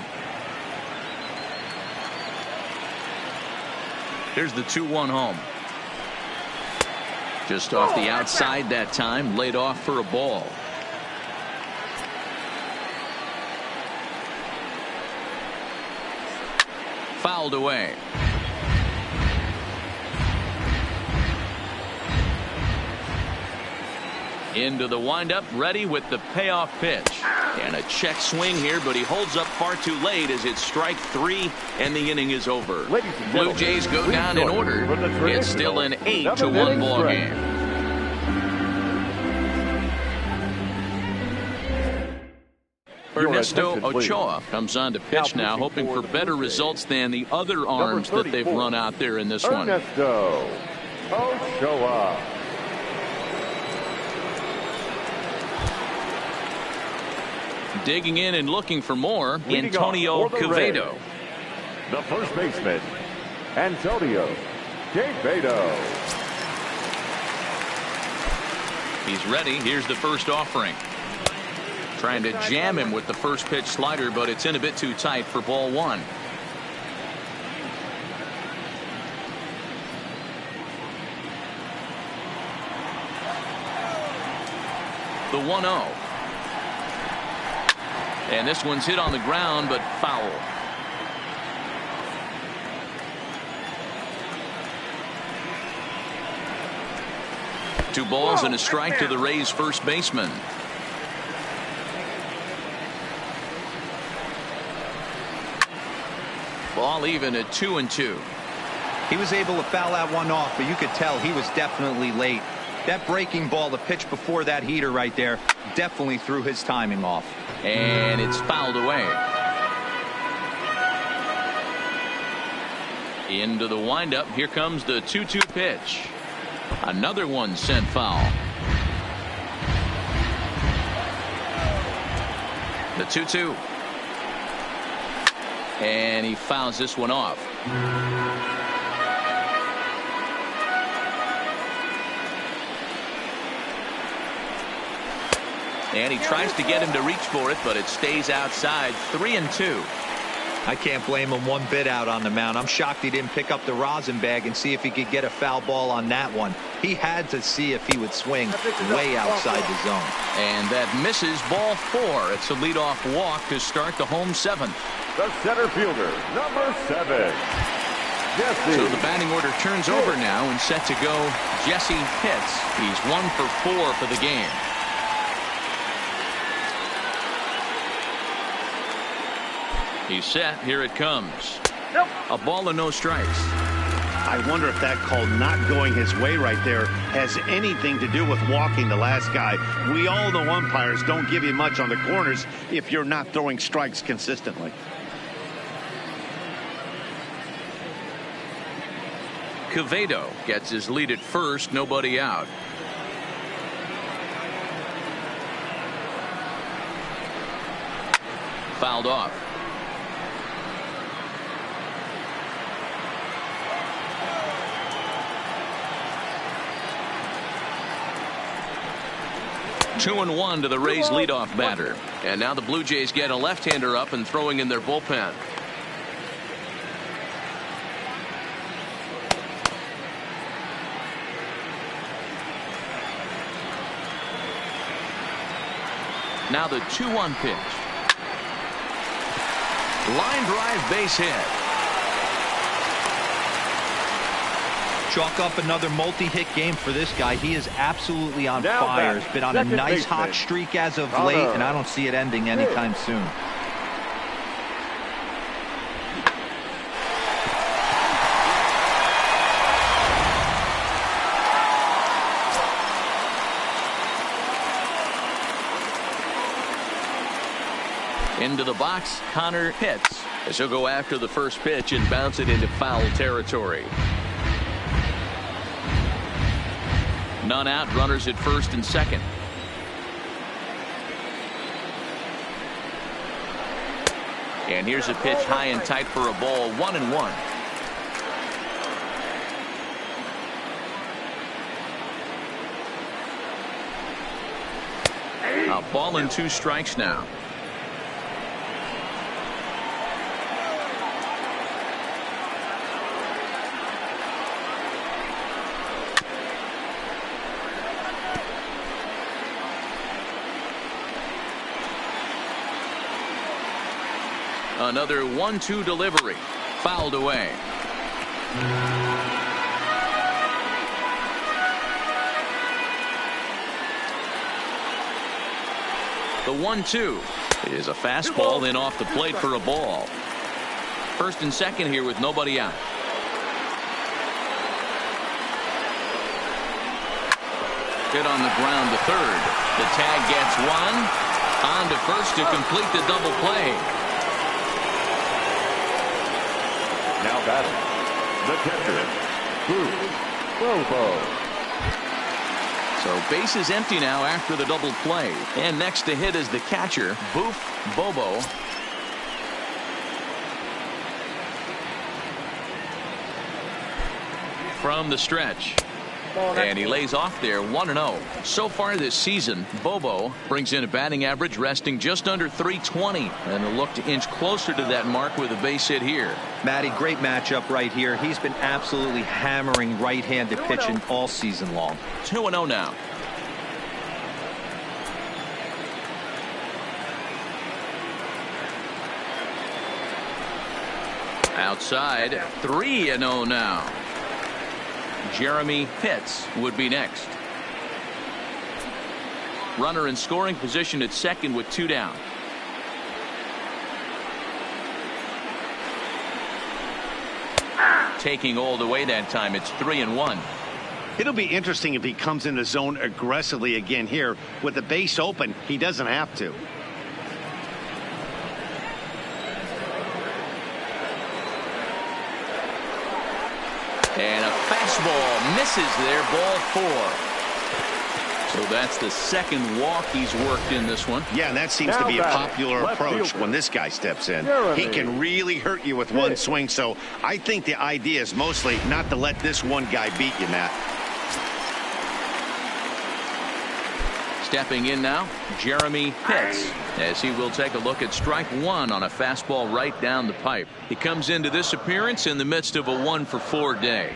Here's the 2-1 home. Just off the outside that time, laid off for a ball. Fouled away. Into the windup, ready with the payoff pitch. And a check swing here, but he holds up far too late as it's strike 3 and the inning is over. Blue Jays go down in order. It's still an 8-1 ball game. Ernesto Ochoa comes on to pitch now, hoping for better results than the other arms that they've run out there in this one. Ernesto Ochoa. Digging in and looking for more, Antonio Quevedo. The first baseman, Antonio Quevedo. He's ready. Here's the first offering. Trying to jam him with the first pitch slider, but it's in a bit too tight for ball one. The 1-0. And this one's hit on the ground, but foul. Two balls and a strike to the Rays first baseman. Ball even at 2-2. He was able to foul that one off, but you could tell he was definitely late. That breaking ball, the pitch before that heater right there, definitely threw his timing off. And it's fouled away. Into the windup. Here comes the 2-2 pitch. Another one sent foul. The 2-2. And he fouls this one off. And he tries to get him to reach for it, but it stays outside. 3-2. I can't blame him one bit out on the mound. I'm shocked he didn't pick up the rosin bag and see if he could get a foul ball on that one. He had to see if he would swing way outside the zone. And that misses. Ball 4. It's a leadoff walk to start the home seventh. The center fielder, number 7. Jesse. So the batting order turns over now and set to go Jesse Pitts. He's 1 for 4 for the game. He's set. Here it comes. A ball and no strikes. I wonder if that call not going his way right there has anything to do with walking the last guy. We all know umpires don't give you much on the corners if you're not throwing strikes consistently. Quevedo gets his lead at first. Nobody out. Fouled off. Two and 1 to the Rays leadoff batter. And now the Blue Jays get a left-hander up and throwing in their bullpen. Now the 2-1 pitch. Line drive, base hit. Chalk up another multi-hit game for this guy. He is absolutely on Now fire. back, He's been on a second nice baseman. hot streak as of late, and I don't see it ending anytime soon. Into the box, Connor Pitts, as he'll go after the first pitch and bounce it into foul territory. None out, runners at first and second. And here's a pitch high and tight for a ball. 1-1. A ball and 2 strikes now. Another 1-2 delivery. Fouled away. The 1-2 is a fastball in off the plate for a ball. First and second here with nobody out. Hit on the ground to third. The tag gets one. On to first to complete the double play. Now batting, the catcher, Bruce Bobo. So base is empty now after the double play. And next to hit is the catcher, Boof Bobo. From the stretch. And he lays off there 1-0. So far this season, Bobo brings in a batting average resting just under .320, and will look to inch closer to that mark with a base hit here. Matty, great matchup right here. He's been absolutely hammering right-handed pitching all season long. 2-0 now. Outside, 3-0 now. Jeremy Pitts would be next. Runner in scoring position at second with 2 down. Taking all the way that time. It's 3-1. It'll be interesting if he comes in the zone aggressively again here. With the base open, he doesn't have to. And a fastball misses there, ball 4. So that's the second walk he's worked in this one. Yeah, and that seems to be a popular approach when this guy steps in. He can really hurt you with one swing, so I think the idea is mostly not to let this one guy beat you, Matt. Stepping in now, Jeremy Pitts, as he will take a look at strike 1 on a fastball right down the pipe. He comes into this appearance in the midst of a 1-for-4 day.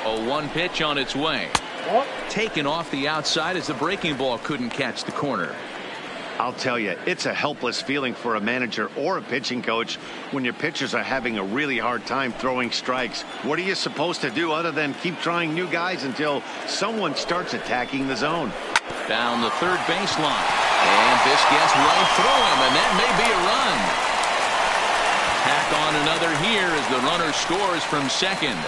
A 1 pitch on its way. Taken off the outside as the breaking ball couldn't catch the corner. I'll tell you, it's a helpless feeling for a manager or a pitching coach when your pitchers are having a really hard time throwing strikes. What are you supposed to do other than keep trying new guys until someone starts attacking the zone? Down the third baseline. And this gets right through him, and that may be a run. Tack on another here as the runner scores from second.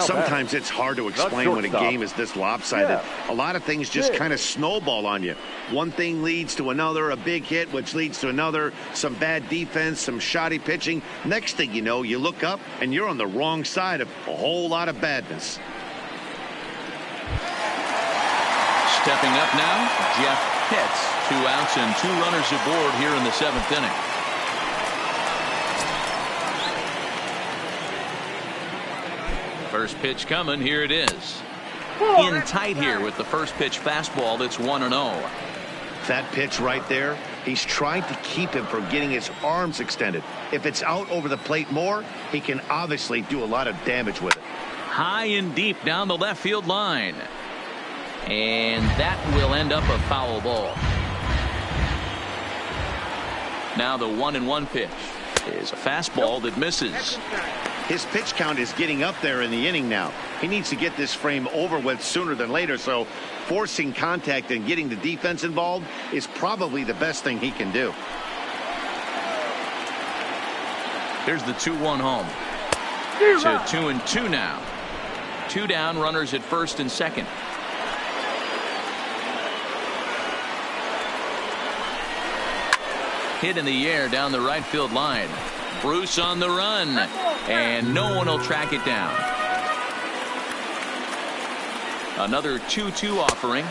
Sometimes it's hard to explain when a game is this lopsided. A lot of things just kind of snowball on you. One thing leads to another, a big hit, which leads to another, some bad defense, some shoddy pitching. Next thing you know, you look up and you're on the wrong side of a whole lot of badness. Stepping up now, Jeff Pitts. 2 outs and 2 runners aboard here in the 7th inning. First pitch coming. Here it is. In tight here with the first pitch fastball. That's 1-0. That pitch right there, he's trying to keep him from getting his arms extended. If it's out over the plate more, he can obviously do a lot of damage with it. High and deep down the left field line. And that will end up a foul ball. Now the 1-1 pitch is a fastball that misses. His pitch count is getting up there in the inning now. He needs to get this frame over with sooner than later, so forcing contact and getting the defense involved is probably the best thing he can do. Here's the 2-1 home. To 2-2 now. 2 down, runners at first and second. Hit in the air down the right field line. Bruce on the run, and no one will track it down. Another 2-2 offering.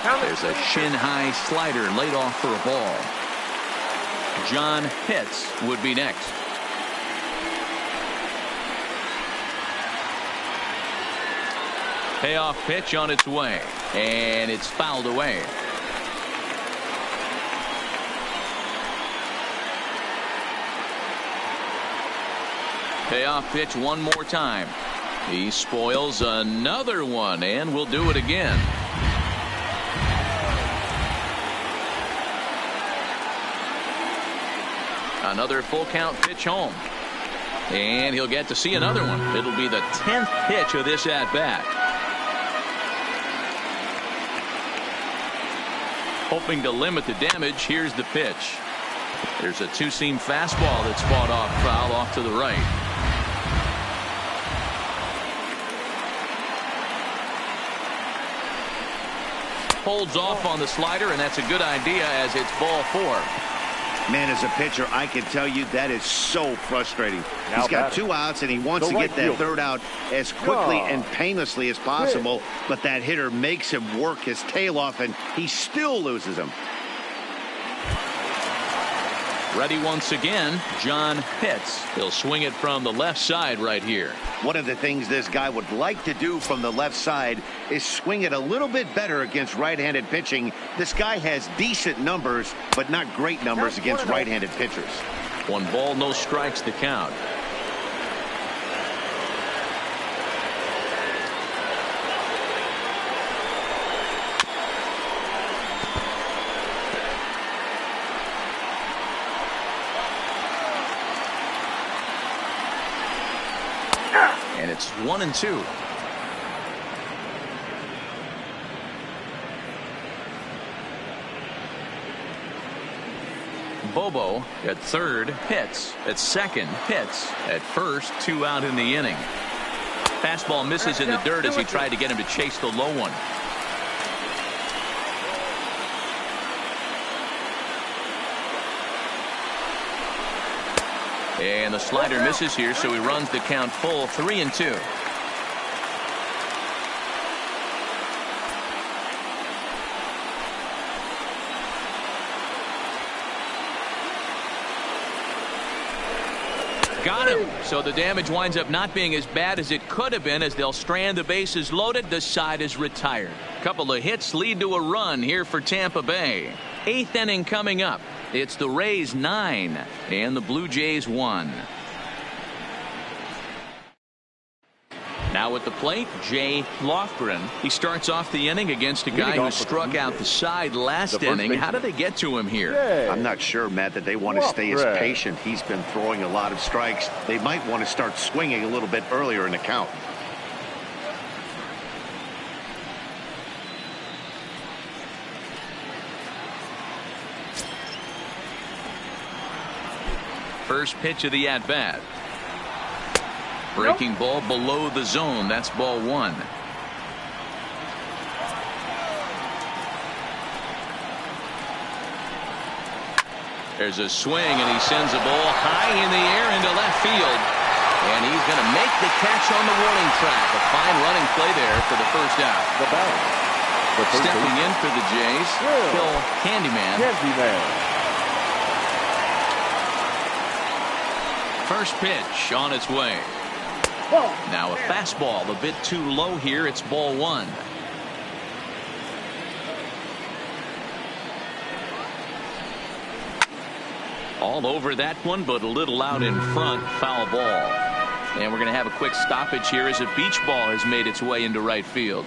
There's a shin-high slider laid off for a ball. John Pitts would be next. Payoff pitch on its way, and it's fouled away. Payoff pitch one more time. He spoils another one and will do it again. Another full count pitch home. And he'll get to see another one. It'll be the 10th pitch of this at bat. Hoping to limit the damage, here's the pitch. There's a two-seam fastball that's fought off foul off to the right. Holds off on the slider, and that's a good idea as it's ball 4. Man, as a pitcher, I can tell you that is so frustrating. Now He's got batting, 2 outs, and he wants the to right get that fielder, third out as quickly John and painlessly as possible, but that hitter makes him work his tail off, and he still loses him. Ready once again, John Pitts. He'll swing it from the left side right here. One of the things this guy would like to do from the left side is swing it a little bit better against right-handed pitching. This guy has decent numbers, but not great numbers against right-handed pitchers. 1 ball, no strikes to count. And it's 1-2. Bobo at third, Pitts at second, Pitts at first, 2 out in the inning. Fastball misses in the dirt as he tried to get him to chase the low one. And the slider misses here, so he runs the count full, 3-2. Got him. So the damage winds up not being as bad as it could have been, as they'll strand the bases loaded. The side is retired. Couple of hits lead to a run here for Tampa Bay. 8th inning coming up. It's the Rays 9 and the Blue Jays 1. Now at the plate, Jay Lofgren. He starts off the inning against a guy who struck out the side last inning. How did they get to him here? I'm not sure, Matt, that they want to stay as patient. He's been throwing a lot of strikes. They might want to start swinging a little bit earlier in the count. First pitch of the at-bat. Breaking ball below the zone. That's ball 1. There's a swing, and he sends a ball high in the air into left field. And he's going to make the catch on the warning track. A fine running play there for the first out. Stepping in for the Jays, Phil Candyman. First pitch on its way. Now a fastball a bit too low here. It's ball 1. All over that one, but a little out in front. Foul ball. And we're going to have a quick stoppage here as a beach ball has made its way into right field.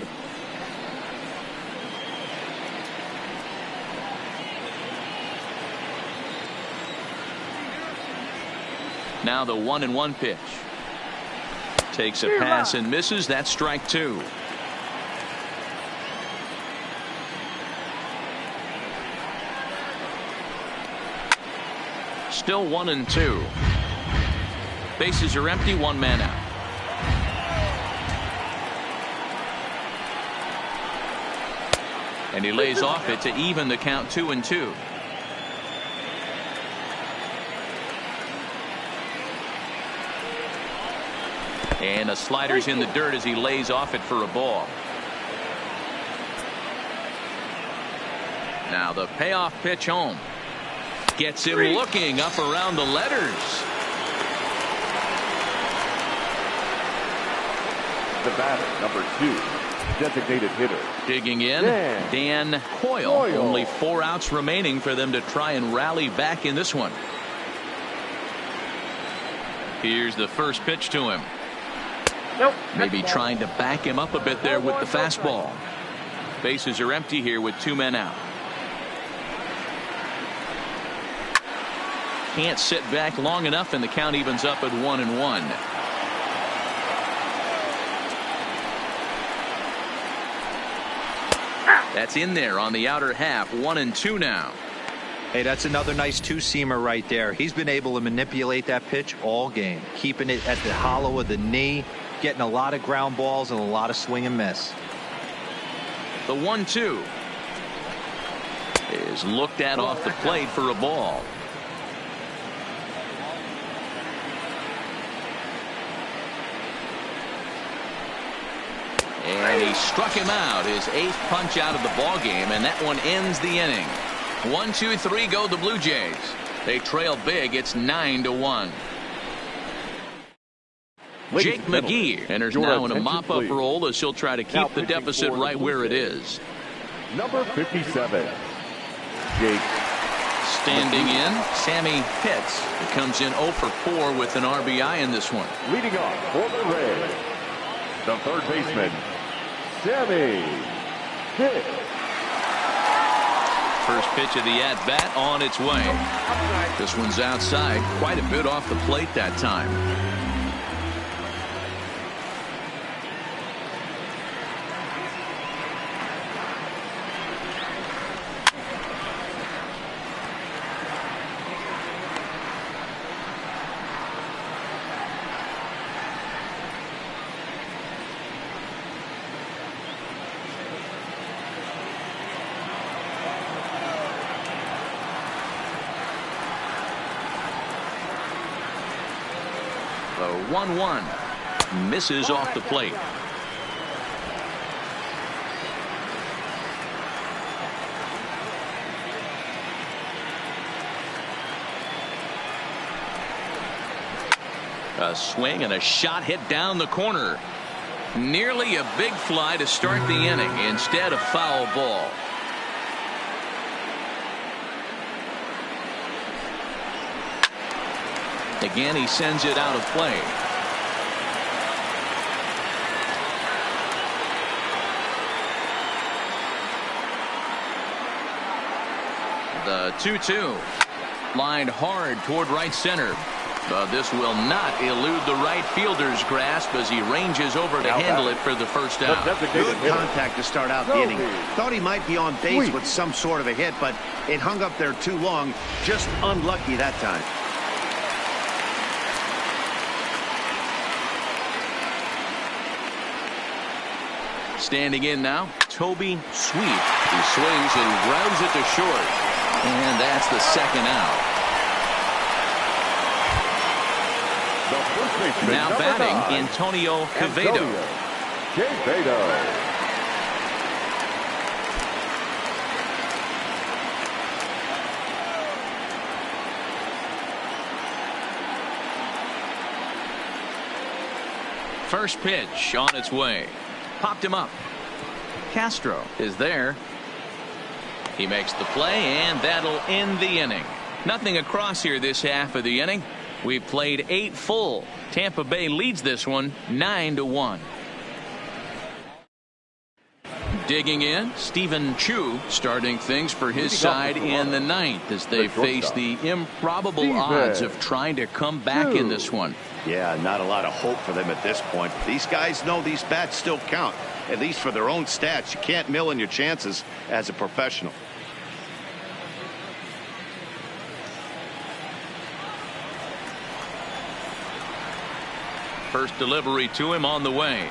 Now the 1-1 pitch. Takes a pass and misses. That's strike 2. Still 1-2. Bases are empty. 1 man out. And he lays off it to even the count 2-2. And the slider's in the dirt as he lays off it for a ball. Now the payoff pitch home. Gets him looking up around the letters. The batter, number 2, designated hitter. Digging in, Dan Coyle. Only 4 outs remaining for them to try and rally back in this one. Here's the first pitch to him. Maybe trying to back him up a bit there with the fastball. Bases are empty here with 2 men out. Can't sit back long enough, and the count evens up at 1-1. That's in there on the outer half. 1-2 now. Hey, that's another nice two-seamer right there. He's been able to manipulate that pitch all game, keeping it at the hollow of the knee, getting a lot of ground balls and a lot of swing and miss. The 1-2 is looked at off the plate for a ball. And he struck him out, his 8th punch out of the ball game, and that one ends the inning. 1, 2, 3 go the Blue Jays. They trail big. It's 9-1. Jake McGee enters now in a mop-up role as he'll try to keep the deficit right where it is. Number 57, Jake. Standing in, Sammy Pitts. He comes in 0 for 4 with an RBI in this one. Leading off for the Reds, the third baseman, Sammy Pitts. First pitch of the at-bat on its way. This one's outside, quite a bit off the plate that time. The 1-1 misses off the plate. A swing and a shot hit down the corner. Nearly a big fly to start the inning. Instead, a foul ball. Again, he sends it out of play. The 2-2 lined hard toward right center. But this will not elude the right fielder's grasp as he ranges over to handle it for the first out. Good contact to start out the inning. Thought he might be on base with some sort of a hit, but it hung up there too long. Just unlucky that time. Standing in now, Toby Sweet. He swings and grounds it to short. And that's the second out. Now batting, Antonio Quevedo. First pitch on its way. Popped him up. Castro is there. He makes the play, and that'll end the inning. Nothing across here this half of the inning. We've played 8 full. Tampa Bay leads this one 9-1. Digging in, Stephen Chu starting things for his side in the 9th as they face the improbable odds of trying to come back in this one. Yeah, not a lot of hope for them at this point. These guys know these bats still count, at least for their own stats. You can't mill in your chances as a professional. First delivery to him on the way.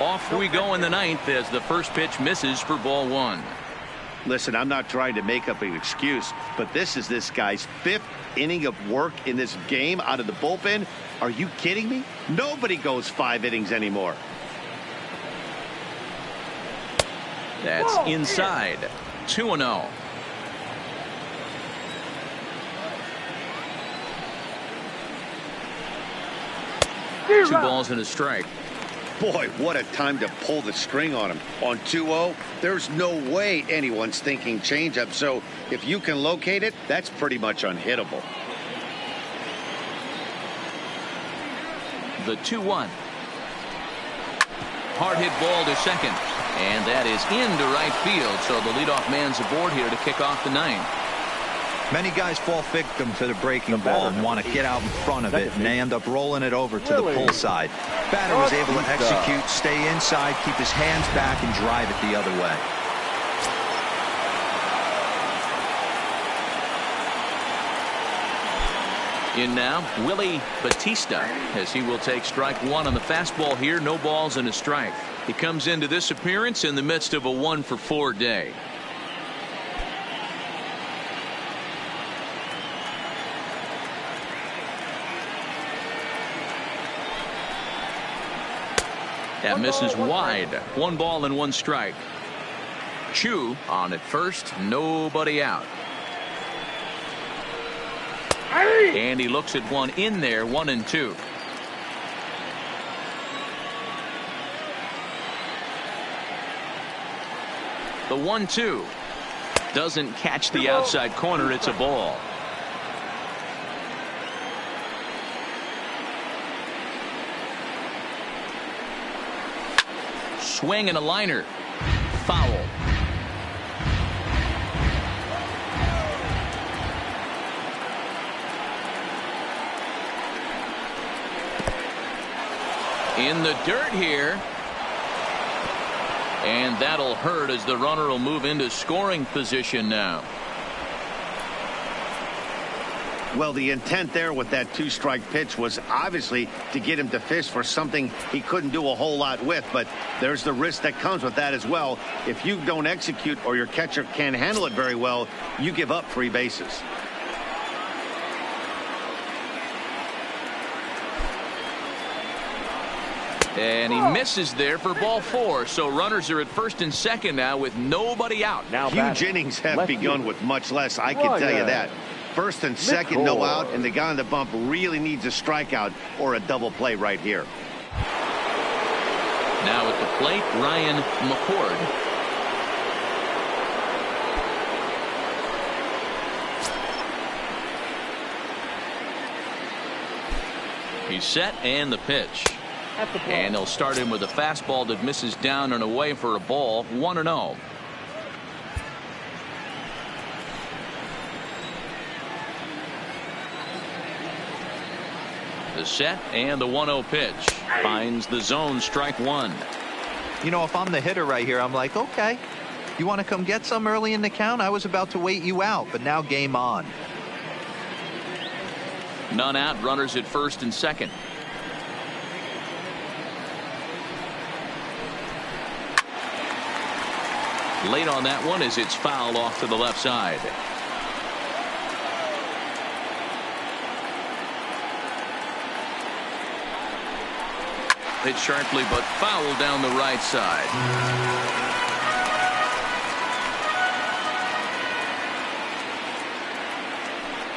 Off we go in the 9th as the first pitch misses for ball 1. Listen, I'm not trying to make up an excuse, but this is this guy's 5th inning of work in this game out of the bullpen. Are you kidding me? Nobody goes 5 innings anymore. That's inside. 2-0. Two balls and a strike. Boy, what a time to pull the string on him. On 2-0, there's no way anyone's thinking changeup. So if you can locate it, that's pretty much unhittable. The 2-1. Hard hit ball to second. And that is into right field. So the leadoff man's aboard here to kick off the 9th. Many guys fall victim to the breaking ball and want to get out in front of it, and they end up rolling it over to the pull side. Batter was able to execute, stay inside, keep his hands back, and drive it the other way. In now, Willie Batista, as he will take strike 1 on the fastball here. No balls and a strike. He comes into this appearance in the midst of a 1-for-4 day. That misses wide. 1 ball and 1 strike. Chu on at first, nobody out. And he looks at one in there, 1-2. The 1-2 doesn't catch the outside corner. It's a ball. Swing and a liner. Foul. In the dirt here. And that'll hurt as the runner will move into scoring position now. Well, the intent there with that 2-strike pitch was obviously to get him to fish for something he couldn't do a whole lot with. But there's the risk that comes with that as well. If you don't execute or your catcher can't handle it very well, you give up 3 bases. And he misses there for ball 4. So runners are at first and second now with nobody out. Now huge innings have begun with much less. I can tell you that. First and second, no out, and the guy on the bump really needs a strikeout or a double play right here. Now at the plate, Ryan McCord. He's set and the pitch. And they'll start him with a fastball that misses down and away for a ball. 1-0. The set and the 1-0 pitch. Finds the zone, strike 1. You know, if I'm the hitter right here, I'm like, okay, you want to come get some early in the count? I was about to wait you out, but now game on. None out, runners at first and second. Late on that one as it's fouled off to the left side. Hit sharply but fouled down the right side.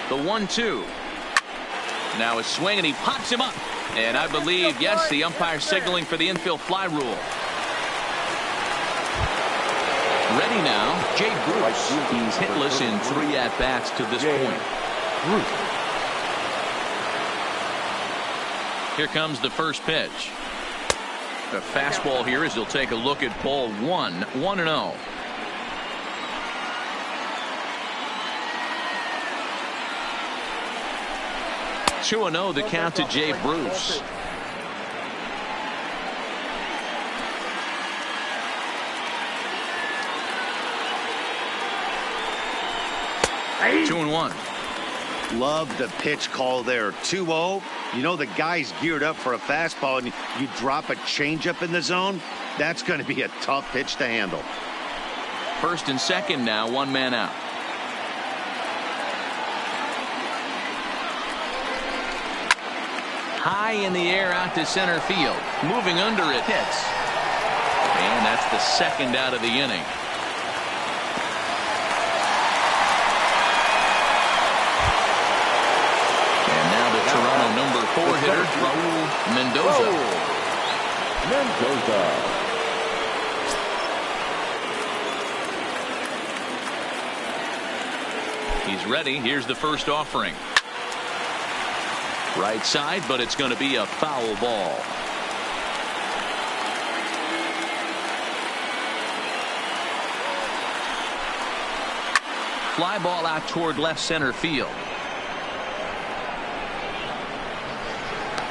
The 1-2. Now a swing and he pops him up. And I believe, yes, the umpire signaling for the infield fly rule. Ready now, Jay Bruce. He's hitless in 3 at-bats to this point. Here comes the first pitch. The fastball here as he'll take a look at ball 1. 1-0. Two and 0 the count to Jay Bruce. Two and 1. Love the pitch call there. 2-0. You know the guy's geared up for a fastball and you drop a changeup in the zone. That's going to be a tough pitch to handle. First and second now, 1 man out. High in the air out to center field. Moving under it. Hits. And that's the second out of the inning. Toronto number 4 hitter, Raul Mendoza. He's ready. Here's the first offering. Right side, but it's going to be a foul ball. Fly ball out toward left center field.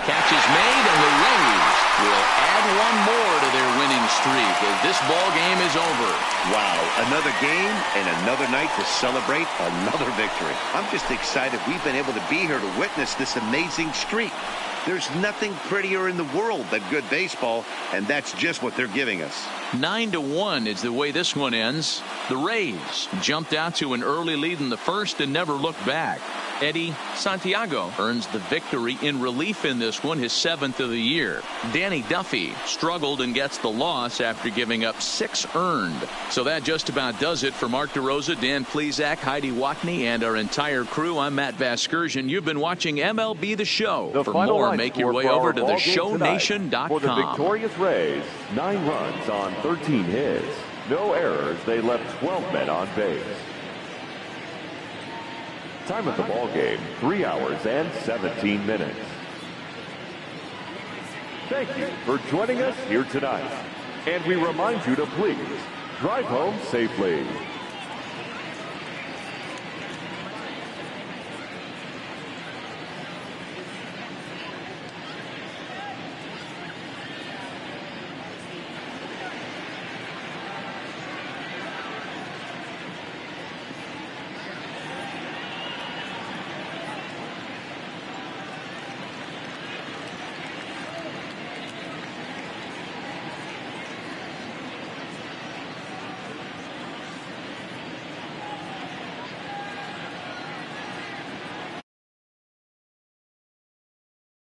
Catch is made, and the Rays will add 1 more to their winning streak as this ball game is over. Wow, another game and another night to celebrate another victory. I'm just excited we've been able to be here to witness this amazing streak. There's nothing prettier in the world than good baseball, and that's just what they're giving us. 9-1 is the way this one ends. The Rays jumped out to an early lead in the first and never looked back. Eddie Santiago earns the victory in relief in this one, his 7th of the year. Danny Duffy struggled and gets the loss after giving up 6 earned. So that just about does it for Mark DeRosa, Dan Plesac, Heidi Watney, and our entire crew. I'm Matt Vasgersian. You've been watching MLB The Show. For more, make your way over to theshownation.com. For the victorious Rays, 9 runs on 13 hits. No errors. They left 12 men on base. Time of the ball game, 3 hours and 17 minutes. Thank you for joining us here tonight. And we remind you to please drive home safely.